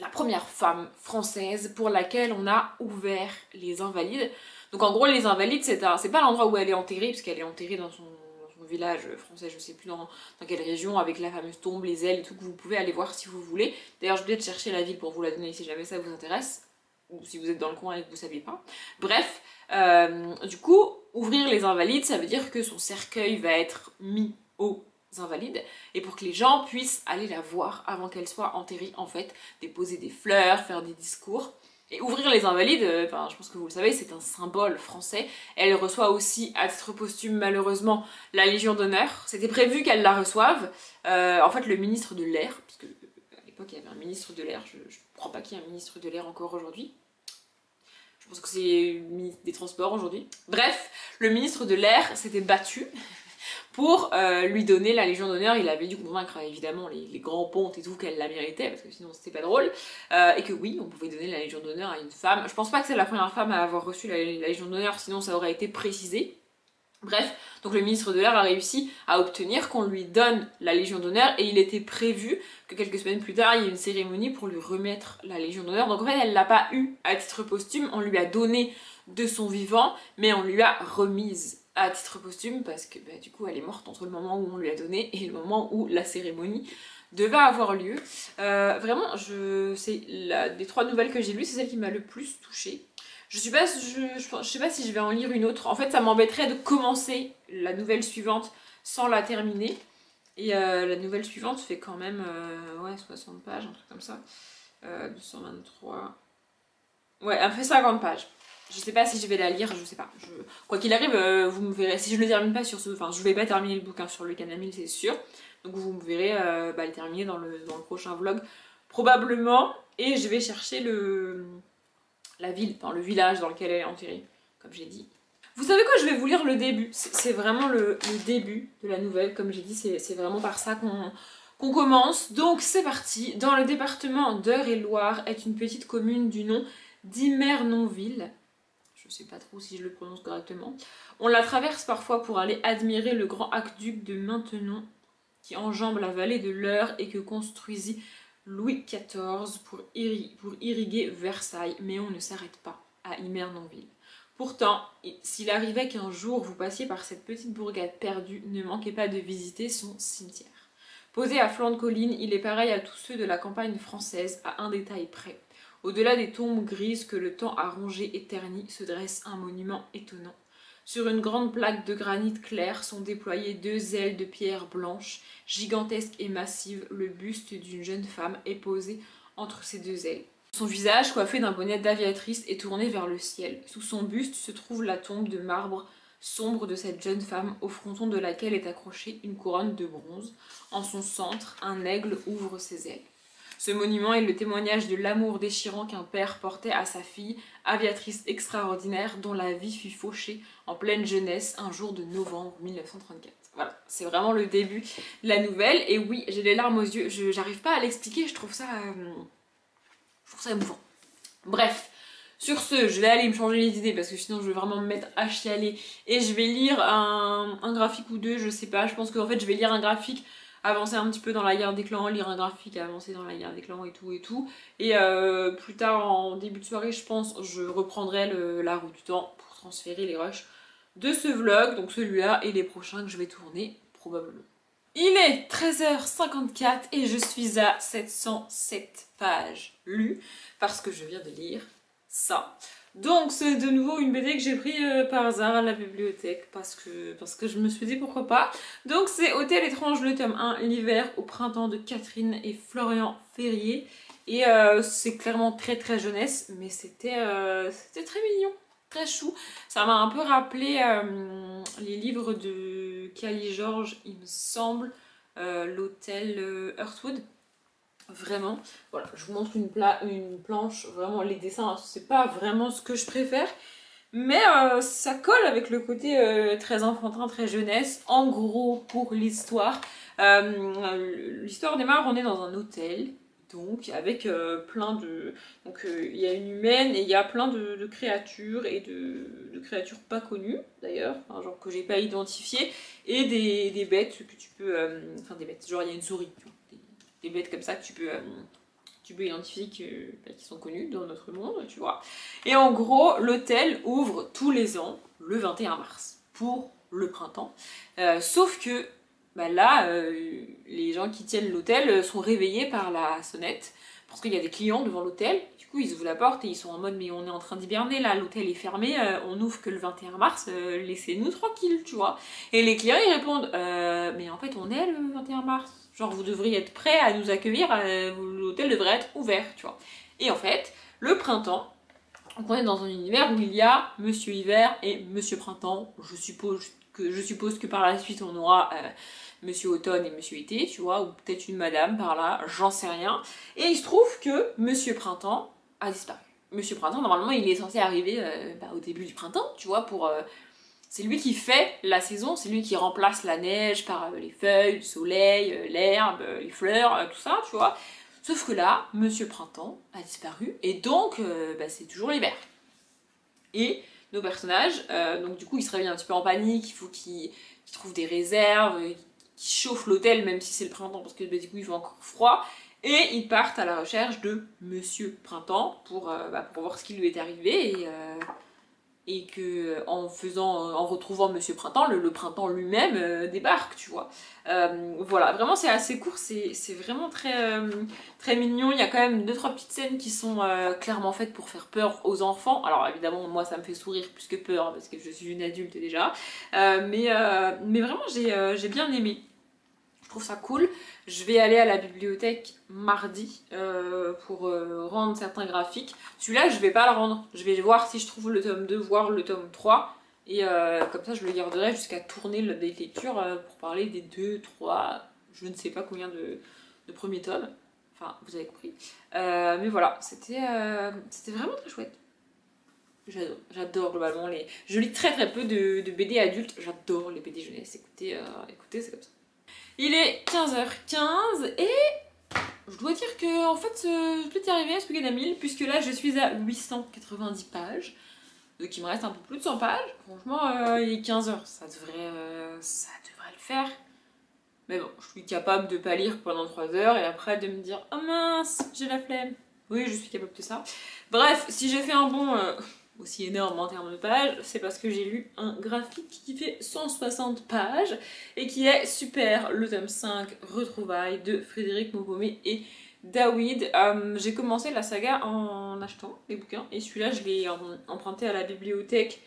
la première femme française pour laquelle on a ouvert les Invalides. Donc en gros, les Invalides, c'est pas l'endroit où elle est enterrée, parce qu'elle est enterrée dans son village français, je sais plus dans quelle région, avec la fameuse tombe, les ailes et tout, que vous pouvez aller voir si vous voulez. D'ailleurs, je vais peut-être chercher la ville pour vous la donner si jamais ça vous intéresse, ou si vous êtes dans le coin et que vous ne saviez pas. Bref, du coup, ouvrir les Invalides, ça veut dire que son cercueil va être mis aux Invalides, et pour que les gens puissent aller la voir avant qu'elle soit enterrée, en fait, déposer des fleurs, faire des discours. Et ouvrir les Invalides, je pense que vous le savez, c'est un symbole français. Elle reçoit aussi, à titre posthume, malheureusement, la Légion d'honneur. C'était prévu qu'elle la reçoive. En fait, le ministre de l'Air, parce qu'à l'époque, il y avait un ministre de l'Air, je ne crois pas qu'il y ait un ministre de l'Air encore aujourd'hui. Je pense que c'est ministre des Transports aujourd'hui. Bref, le ministre de l'Air s'était battu pour lui donner la Légion d'honneur. Il avait dû convaincre évidemment les grands pontes et tout qu'elle la méritait, parce que sinon c'était pas drôle, et que oui, on pouvait donner la Légion d'honneur à une femme. Je pense pas que c'est la première femme à avoir reçu la Légion d'honneur, sinon ça aurait été précisé. Bref, donc le ministre de l'Air a réussi à obtenir qu'on lui donne la Légion d'honneur, et il était prévu que quelques semaines plus tard il y ait une cérémonie pour lui remettre la Légion d'honneur. Donc en fait elle l'a pas eu à titre posthume, on lui a donné de son vivant, mais on lui a remise à titre posthume parce que du coup elle est morte entre le moment où on lui a donné et le moment où la cérémonie devait avoir lieu. Vraiment, des 3 nouvelles que j'ai lues, c'est celle qui m'a le plus touchée. Je sais pas si je vais en lire une autre. En fait, ça m'embêterait de commencer la nouvelle suivante sans la terminer. Et la nouvelle suivante fait quand même 60 pages, un truc comme ça. 223... Ouais, elle fait 50 pages. Je sais pas si je vais la lire, je sais pas. Quoi qu'il arrive, vous me verrez. Si je le termine pas sur ce... Enfin, je vais pas terminer le bouquin sur le Canamil, c'est sûr. Donc vous me verrez les terminer dans le prochain vlog probablement. Et je vais chercher la ville, enfin le village dans lequel elle est enterrée, comme j'ai dit. Vous savez quoi, je vais vous lire le début. C'est vraiment le début de la nouvelle, comme j'ai dit, c'est vraiment par ça qu'on commence. Donc c'est parti. Dans le département d'Eure-et-Loir est une petite commune du nom d'Imernonville. Je sais pas trop si je le prononce correctement. On la traverse parfois pour aller admirer le grand aqueduc de Maintenon qui enjambe la vallée de l'Eure et que construisit Louis XIV pour irriguer Versailles. Mais on ne s'arrête pas à Imernonville. Pourtant, s'il arrivait qu'un jour vous passiez par cette petite bourgade perdue, ne manquez pas de visiter son cimetière. Posé à flanc de colline, il est pareil à tous ceux de la campagne française, à un détail près. Au-delà des tombes grises que le temps a rongées et ternies, se dresse un monument étonnant. Sur une grande plaque de granit clair sont déployées 2 ailes de pierre blanche, gigantesques et massives. Le buste d'une jeune femme est posé entre ces 2 ailes. Son visage, coiffé d'un bonnet d'aviatrice, est tourné vers le ciel. Sous son buste se trouve la tombe de marbre sombre de cette jeune femme, au fronton de laquelle est accrochée une couronne de bronze. En son centre, un aigle ouvre ses ailes. Ce monument est le témoignage de l'amour déchirant qu'un père portait à sa fille, aviatrice extraordinaire dont la vie fut fauchée en pleine jeunesse un jour de novembre 1934. Voilà, c'est vraiment le début de la nouvelle. Et oui, j'ai les larmes aux yeux, j'arrive pas à l'expliquer, je trouve ça émouvant. Bref, sur ce, je vais aller me changer les idées parce que sinon je vais vraiment me mettre à chialer. Et je vais lire un graphique ou deux, je sais pas. Je pense qu'en fait je vais lire un graphique, avancer un petit peu dans la guerre des clans, lire un graphique, avancer dans la guerre des clans et tout et tout. Et plus tard en début de soirée, je pense, je reprendrai la roue du temps pour transférer les rushs de ce vlog, donc celui-là et les prochains que je vais tourner probablement. Il est 13h54 et je suis à 707 pages lues parce que je viens de lire ça. Donc c'est de nouveau une BD que j'ai pris par hasard à la bibliothèque parce que je me suis dit pourquoi pas. Donc c'est Hôtel étrange le tome 1, l'hiver au printemps de Catherine et Florian Ferrier. Et c'est clairement très très jeunesse, mais c'était très mignon. Très chou. Ça m'a un peu rappelé les livres de Kali George, il me semble, l'hôtel Earthwood. Vraiment. Voilà, je vous montre une planche. Vraiment, les dessins, c'est pas vraiment ce que je préfère. Mais ça colle avec le côté très enfantin, très jeunesse. En gros, pour l'histoire, l'histoire démarre, on est dans un hôtel. Donc avec plein de... Donc il y a une humaine et il y a plein de créatures et de créatures pas connues d'ailleurs, hein, genre que j'ai pas identifiées, et des bêtes que tu peux... Enfin des bêtes, genre il y a une souris, tu vois, des bêtes comme ça que tu peux identifier qui sont connues dans notre monde, tu vois. Et en gros, l'hôtel ouvre tous les ans le 21 mars pour le printemps, sauf que là, les gens qui tiennent l'hôtel sont réveillés par la sonnette parce qu'il y a des clients devant l'hôtel. Du coup, ils ouvrent la porte et ils sont en mode mais on est en train d'hiberner là, l'hôtel est fermé, on ouvre que le 21 mars, laissez-nous tranquilles, tu vois. Et les clients ils répondent mais en fait on est le 21 mars, genre vous devriez être prêts à nous accueillir, l'hôtel devrait être ouvert, tu vois. Et en fait, le printemps, on est dans un univers où il y a Monsieur Hiver et Monsieur Printemps. Je suppose que par la suite on aura Monsieur Automne et Monsieur Été, tu vois, ou peut-être une madame par là, j'en sais rien. Et il se trouve que Monsieur Printemps a disparu. Monsieur Printemps, normalement, il est censé arriver au début du printemps, tu vois, c'est lui qui fait la saison, c'est lui qui remplace la neige par les feuilles, le soleil, l'herbe, les fleurs, tout ça, tu vois. Sauf que là, Monsieur Printemps a disparu, et donc, c'est toujours l'hiver. Et nos personnages, donc du coup, ils se réveillent un petit peu en panique, il faut qu'ils trouvent des réserves, qui chauffent l'hôtel même si c'est le printemps parce que du coup il fait encore froid, et ils partent à la recherche de Monsieur Printemps pour voir ce qui lui est arrivé, et que en retrouvant Monsieur Printemps, le printemps lui-même débarque, tu vois. Voilà, vraiment c'est assez court, c'est vraiment très mignon. Il y a quand même 2-3 petites scènes qui sont clairement faites pour faire peur aux enfants. Alors évidemment moi ça me fait sourire plus que peur hein, parce que je suis une adulte déjà, mais vraiment j'ai bien aimé. Je trouve ça cool. Je vais aller à la bibliothèque mardi pour rendre certains graphiques. Celui-là, je vais pas le rendre. Je vais voir si je trouve le tome 2, voire le tome 3. Et comme ça, je le garderai jusqu'à tourner des lectures pour parler des 2, 3, je ne sais pas combien de premiers tomes. Enfin, vous avez compris. Mais voilà, c'était vraiment très chouette. J'adore globalement les... Je lis très très peu de BD adultes, j'adore les BD jeunesse. Écoutez, c'est comme ça. Il est 15h15 et je dois dire que en fait, je peux y arriver à ce week-end à 1000 puisque là je suis à 890 pages. Donc il me reste un peu plus de 100 pages. Franchement, il est 15h, ça devrait le faire. Mais bon, je suis capable de pas lire pendant 3 heures et après de me dire « Oh mince, j'ai la flemme !» Oui, je suis capable de ça. Bref, si j'ai fait un bond aussi énorme en termes de pages, c'est parce que j'ai lu un graphique qui fait 160 pages et qui est super, le tome 5 Retrouvailles de Frédéric Maupomé et David. J'ai commencé la saga en achetant les bouquins et celui-là je l'ai emprunté à la bibliothèque.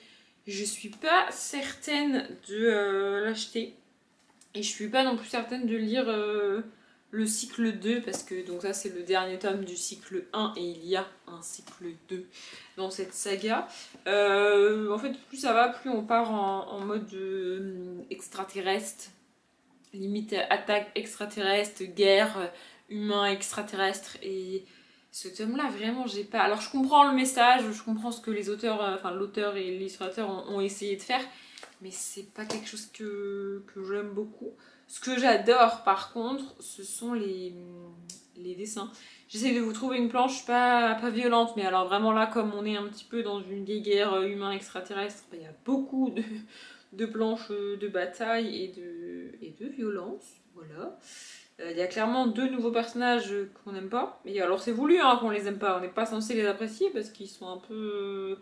Je suis pas certaine de l'acheter. Et je suis pas non plus certaine de lire le cycle 2 parce que donc ça c'est le dernier tome du cycle 1 et il y a un cycle 2 dans cette saga. En fait plus ça va, plus on part en mode extraterrestre, limite attaque extraterrestre, guerre humain extraterrestre et ce tome là vraiment j'ai pas... Alors je comprends le message, je comprends ce que les auteurs, enfin l'auteur et l'illustrateur ont essayé de faire. Mais c'est pas quelque chose que j'aime beaucoup. Ce que j'adore par contre, ce sont les dessins. J'essaie de vous trouver une planche pas violente, mais alors vraiment là, comme on est un petit peu dans une guerre humain-extraterrestre, il y a beaucoup de planches de bataille et de violence. Voilà. Il y a clairement 2 nouveaux personnages qu'on n'aime pas. Et alors c'est voulu hein, qu'on les aime pas, on n'est pas censé les apprécier parce qu'ils sont un peu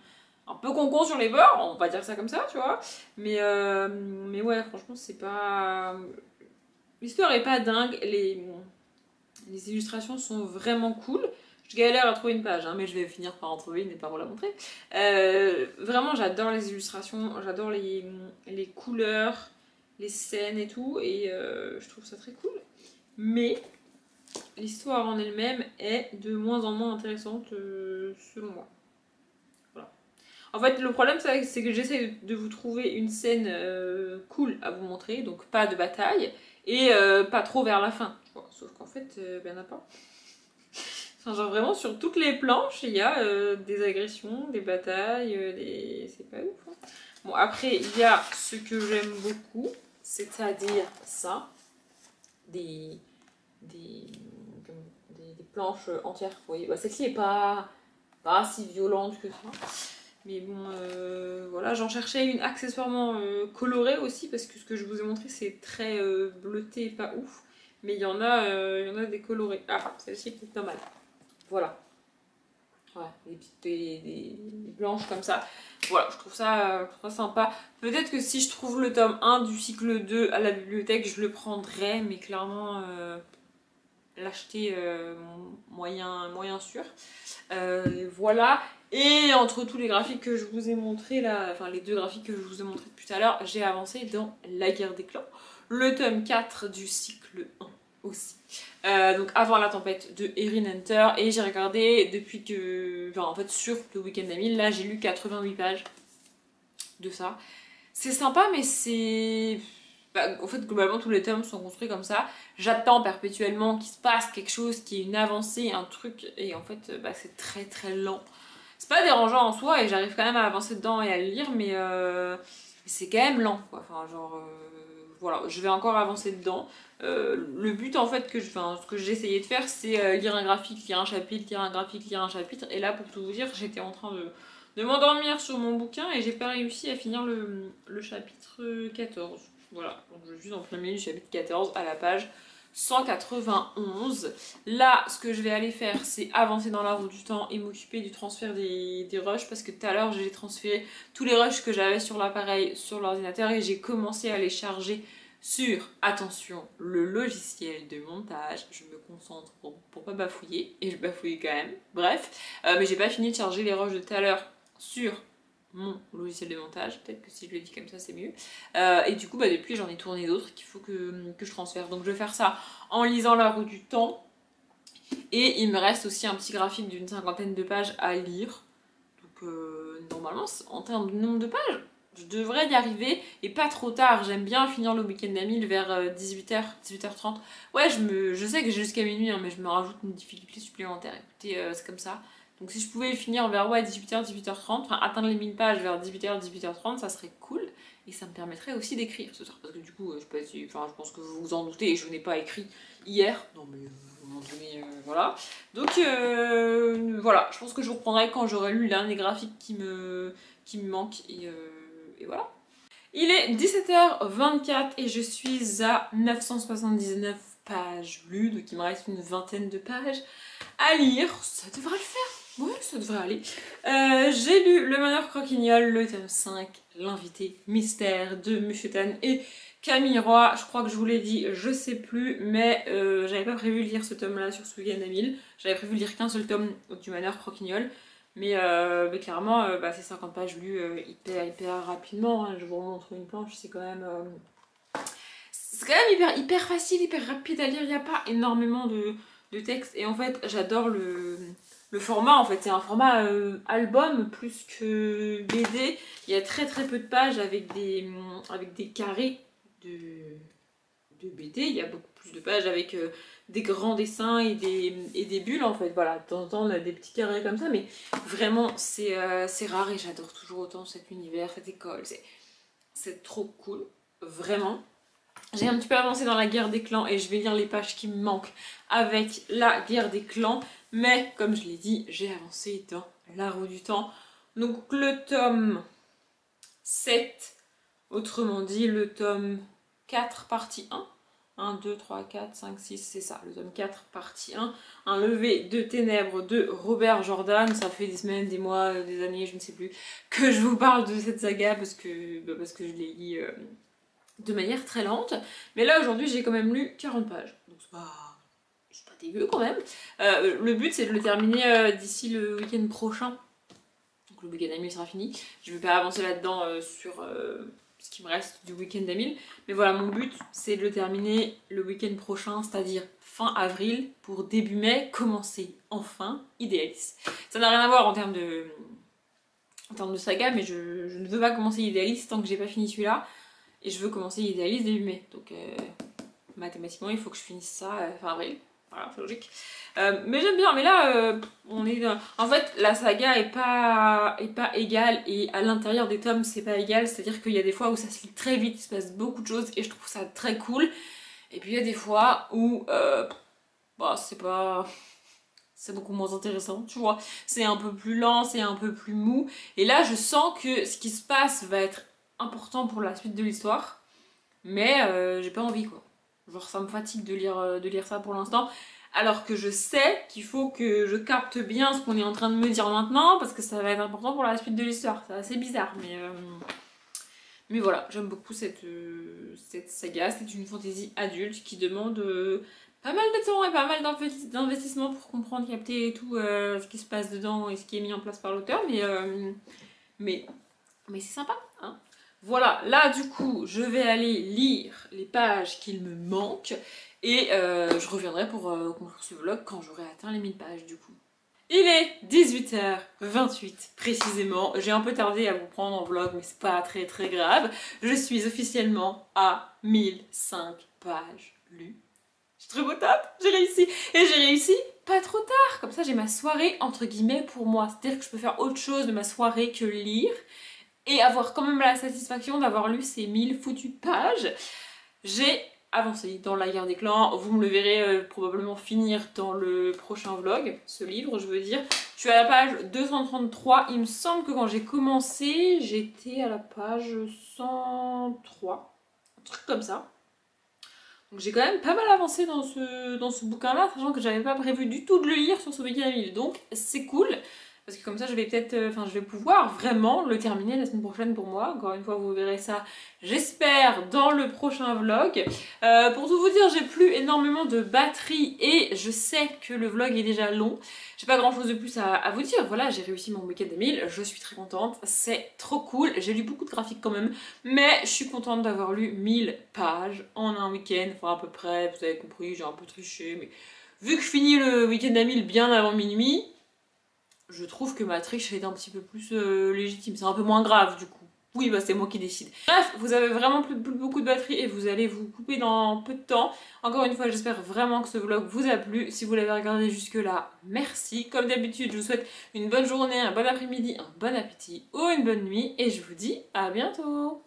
concon sur les bords, on va dire ça comme ça, tu vois. Mais ouais, franchement, c'est pas... L'histoire est pas dingue, les illustrations sont vraiment cool. Je galère à trouver une page, hein, mais je vais finir par en trouver une et par vous la montrer. Vraiment, j'adore les illustrations, j'adore les couleurs, les scènes et tout, et je trouve ça très cool. Mais l'histoire en elle-même est de moins en moins intéressante selon moi. En fait, le problème, c'est que j'essaie de vous trouver une scène cool à vous montrer, donc pas de bataille, et pas trop vers la fin. Sauf qu'en fait, il n'y en a pas. Enfin, genre vraiment, sur toutes les planches, il y a des agressions, des batailles, c'est pas ouf. Hein. Bon, après, il y a ce que j'aime beaucoup, c'est-à-dire ça, des planches entières. Vous voyez, bah, celle-ci est pas si violente que ça. Mais bon, voilà, j'en cherchais une accessoirement colorée aussi, parce que ce que je vous ai montré, c'est très bleuté, pas ouf. Mais il y en a des colorés. Ah, celle-ci est peut-être pas mal. Voilà. Ouais, des blanches comme ça. Voilà, je trouve ça sympa. Peut-être que si je trouve le tome 1 du cycle 2 à la bibliothèque, je le prendrai, mais clairement... l'acheter moyen sûr. Voilà. Et entre tous les graphiques que je vous ai montrés là, enfin les 2 graphiques que je vous ai montrés depuis tout à l'heure, j'ai avancé dans La Guerre des Clans, le tome 4 du cycle 1 aussi. Donc avant la tempête de Erin Hunter, et j'ai regardé depuis que, enfin en fait sur le week-end d'Amil, là j'ai lu 88 pages de ça. C'est sympa mais c'est... Bah, en fait, globalement, tous les tomes sont construits comme ça. J'attends perpétuellement qu'il se passe quelque chose, qu'il y ait une avancée, un truc, et en fait, bah, c'est très très lent. C'est pas dérangeant en soi, et j'arrive quand même à avancer dedans et à le lire, mais c'est quand même lent, quoi. Enfin, genre, voilà, je vais encore avancer dedans. Le but, en fait, ce que j'ai essayé de faire, c'est lire un graphique, lire un chapitre, lire un graphique, lire un chapitre, et là, pour tout vous dire, j'étais en train de m'endormir sur mon bouquin, et j'ai pas réussi à finir le chapitre 14. Voilà, donc je suis en plein milieu du chapitre 14 à la page 191. Là, ce que je vais aller faire, c'est avancer dans la roue du temps et m'occuper du transfert des rushs, parce que tout à l'heure, j'ai transféré tous les rushs que j'avais sur l'appareil, sur l'ordinateur, et j'ai commencé à les charger sur, attention, le logiciel de montage. Je me concentre pour pas bafouiller, et je bafouille quand même, bref. Mais j'ai pas fini de charger les rushs de tout à l'heure sur mon logiciel de montage, peut-être que si je le dis comme ça c'est mieux, et du coup bah depuis j'en ai tourné d'autres qu'il faut que je transfère, donc je vais faire ça en lisant La Roue du Temps, et il me reste aussi un petit graphique d'une 50aine de pages à lire, donc normalement en termes de nombre de pages Je devrais y arriver, et pas trop tard. J'aime bien finir le week-end d'Amil vers 18h, 18h30. Ouais, je sais que j'ai jusqu'à minuit, hein, mais je me rajoute une difficulté supplémentaire. Écoutez, c'est comme ça. Donc si je pouvais finir vers 18h, 18h30, enfin atteindre les 1000 pages vers 18h, 18h30, ça serait cool. Et ça me permettrait aussi d'écrire ce soir. Parce que du coup, je sais pas si, enfin, je pense que vous vous en doutez, je n'ai pas écrit hier. Non mais, à un moment donné, voilà. Donc voilà, je pense que je vous reprendrai quand j'aurai lu l'un des graphiques qui me manque. Et voilà. Il est 17h24 et je suis à 979 pages lues, donc il me reste une vingtaine de pages à lire. Ça devrait le faire. Ouais, ça devrait aller. J'ai lu Le Manoir Croquignol, le tome 5, L'invité mystère de Muchetan et Camille Roy. Je crois que je vous l'ai dit, je sais plus, mais j'avais pas prévu de lire ce tome-là sur ce week-end à 1000. J'avais prévu de lire qu'un seul tome du Manoir Croquignol. Mais clairement, c'est 50 pages lues hyper rapidement. Hein. Je vous remontre une planche, c'est quand même hyper facile, hyper rapide à lire. Il n'y a pas énormément de texte. Et en fait, j'adore le format. En fait, c'est un format album plus que BD. Il y a très peu de pages avec des carrés de BD. Il y a beaucoup plus de pages avec des grands dessins et des bulles en fait. Voilà, de temps en temps on a des petits carrés comme ça, mais vraiment c'est rare et j'adore toujours autant cet univers, cette école. C'est trop cool, vraiment. J'ai un petit peu avancé dans la guerre des clans et je vais lire les pages qui me manquent avec la guerre des clans. Mais comme je l'ai dit, j'ai avancé dans la roue du temps. Donc le tome 7, autrement dit le tome 4 partie 1. 1, 2, 3, 4, 5, 6, c'est ça, le tome 4 partie 1. Un lever de ténèbres de Robert Jordan. Ça fait des semaines, des mois, des années, je ne sais plus, que je vous parle de cette saga parce que je l'ai lis de manière très lente. Mais là aujourd'hui j'ai quand même lu 40 pages. Donc c'est pas dégueu quand même. Le but c'est de le terminer d'ici le week-end prochain. Donc le week-end d'Amil sera fini. Je vais pas avancer là-dedans sur ce qui me reste du week-end d'Amil. Mais voilà, mon but c'est de le terminer le week-end prochain, c'est-à-dire fin avril, pour début mai, commencer enfin Idéalis. Ça n'a rien à voir en termes de saga, mais je ne veux pas commencer Idéalis tant que j'ai pas fini celui-là. Et je veux commencer Idéalis début mai. Donc mathématiquement, il faut que je finisse ça fin avril. Voilà, c'est logique. Mais j'aime bien. Mais là, on est... En fait, la saga est pas égale. Et à l'intérieur des tomes, c'est pas égal. C'est-à-dire qu'il y a des fois où ça se lit très vite. Il se passe beaucoup de choses. Et je trouve ça très cool. Et puis il y a des fois où... c'est beaucoup moins intéressant, tu vois. C'est un peu plus lent, c'est un peu plus mou. Et là, je sens que ce qui se passe va être important pour la suite de l'histoire, mais j'ai pas envie quoi. Genre ça me fatigue de lire ça pour l'instant, alors que je sais qu'il faut que je capte bien ce qu'on est en train de me dire maintenant, parce que ça va être important pour la suite de l'histoire. C'est assez bizarre, mais voilà, j'aime beaucoup cette saga. C'est une fantaisie adulte qui demande pas mal de temps et pas mal d'investissement pour comprendre, capter et tout ce qui se passe dedans et ce qui est mis en place par l'auteur, mais c'est sympa, hein. Voilà, là du coup, je vais aller lire les pages qu'il me manque et je reviendrai pour conclure ce vlog quand j'aurai atteint les 1000 pages du coup. Il est 18h28 précisément, j'ai un peu tardé à vous prendre en vlog mais c'est pas très grave. Je suis officiellement à 1005 pages lues. Je suis très contente, j'ai réussi. Et j'ai réussi pas trop tard, comme ça j'ai ma soirée entre guillemets pour moi. C'est-à-dire que je peux faire autre chose de ma soirée que lire. Et avoir quand même la satisfaction d'avoir lu ces 1000 foutues pages. J'ai avancé dans la guerre des clans. Vous me le verrez probablement finir dans le prochain vlog, ce livre je veux dire. Je suis à la page 233. Il me semble que quand j'ai commencé, j'étais à la page 103. Un truc comme ça. Donc j'ai quand même pas mal avancé dans ce bouquin-là, sachant que j'avais pas prévu du tout de le lire sur ce week-end à 1000. Donc c'est cool. Parce que comme ça, je vais pouvoir vraiment le terminer la semaine prochaine pour moi. Encore une fois, vous verrez ça, j'espère, dans le prochain vlog. Pour tout vous dire, j'ai plus énormément de batterie et je sais que le vlog est déjà long. J'ai pas grand chose de plus à vous dire. Voilà, j'ai réussi mon week-end à 1000, je suis très contente, c'est trop cool. J'ai lu beaucoup de graphiques quand même, mais je suis contente d'avoir lu 1000 pages en un week-end, enfin à peu près, vous avez compris, j'ai un peu triché, mais vu que je finis le week-end à 1000 bien avant minuit, je trouve que ma triche est un petit peu plus légitime. C'est un peu moins grave du coup. Oui, bah c'est moi qui décide. Bref, vous avez vraiment plus beaucoup de batterie et vous allez vous couper dans peu de temps. Encore une fois, j'espère vraiment que ce vlog vous a plu. Si vous l'avez regardé jusque-là, merci. Comme d'habitude, je vous souhaite une bonne journée, un bon après-midi, un bon appétit ou une bonne nuit. Et je vous dis à bientôt.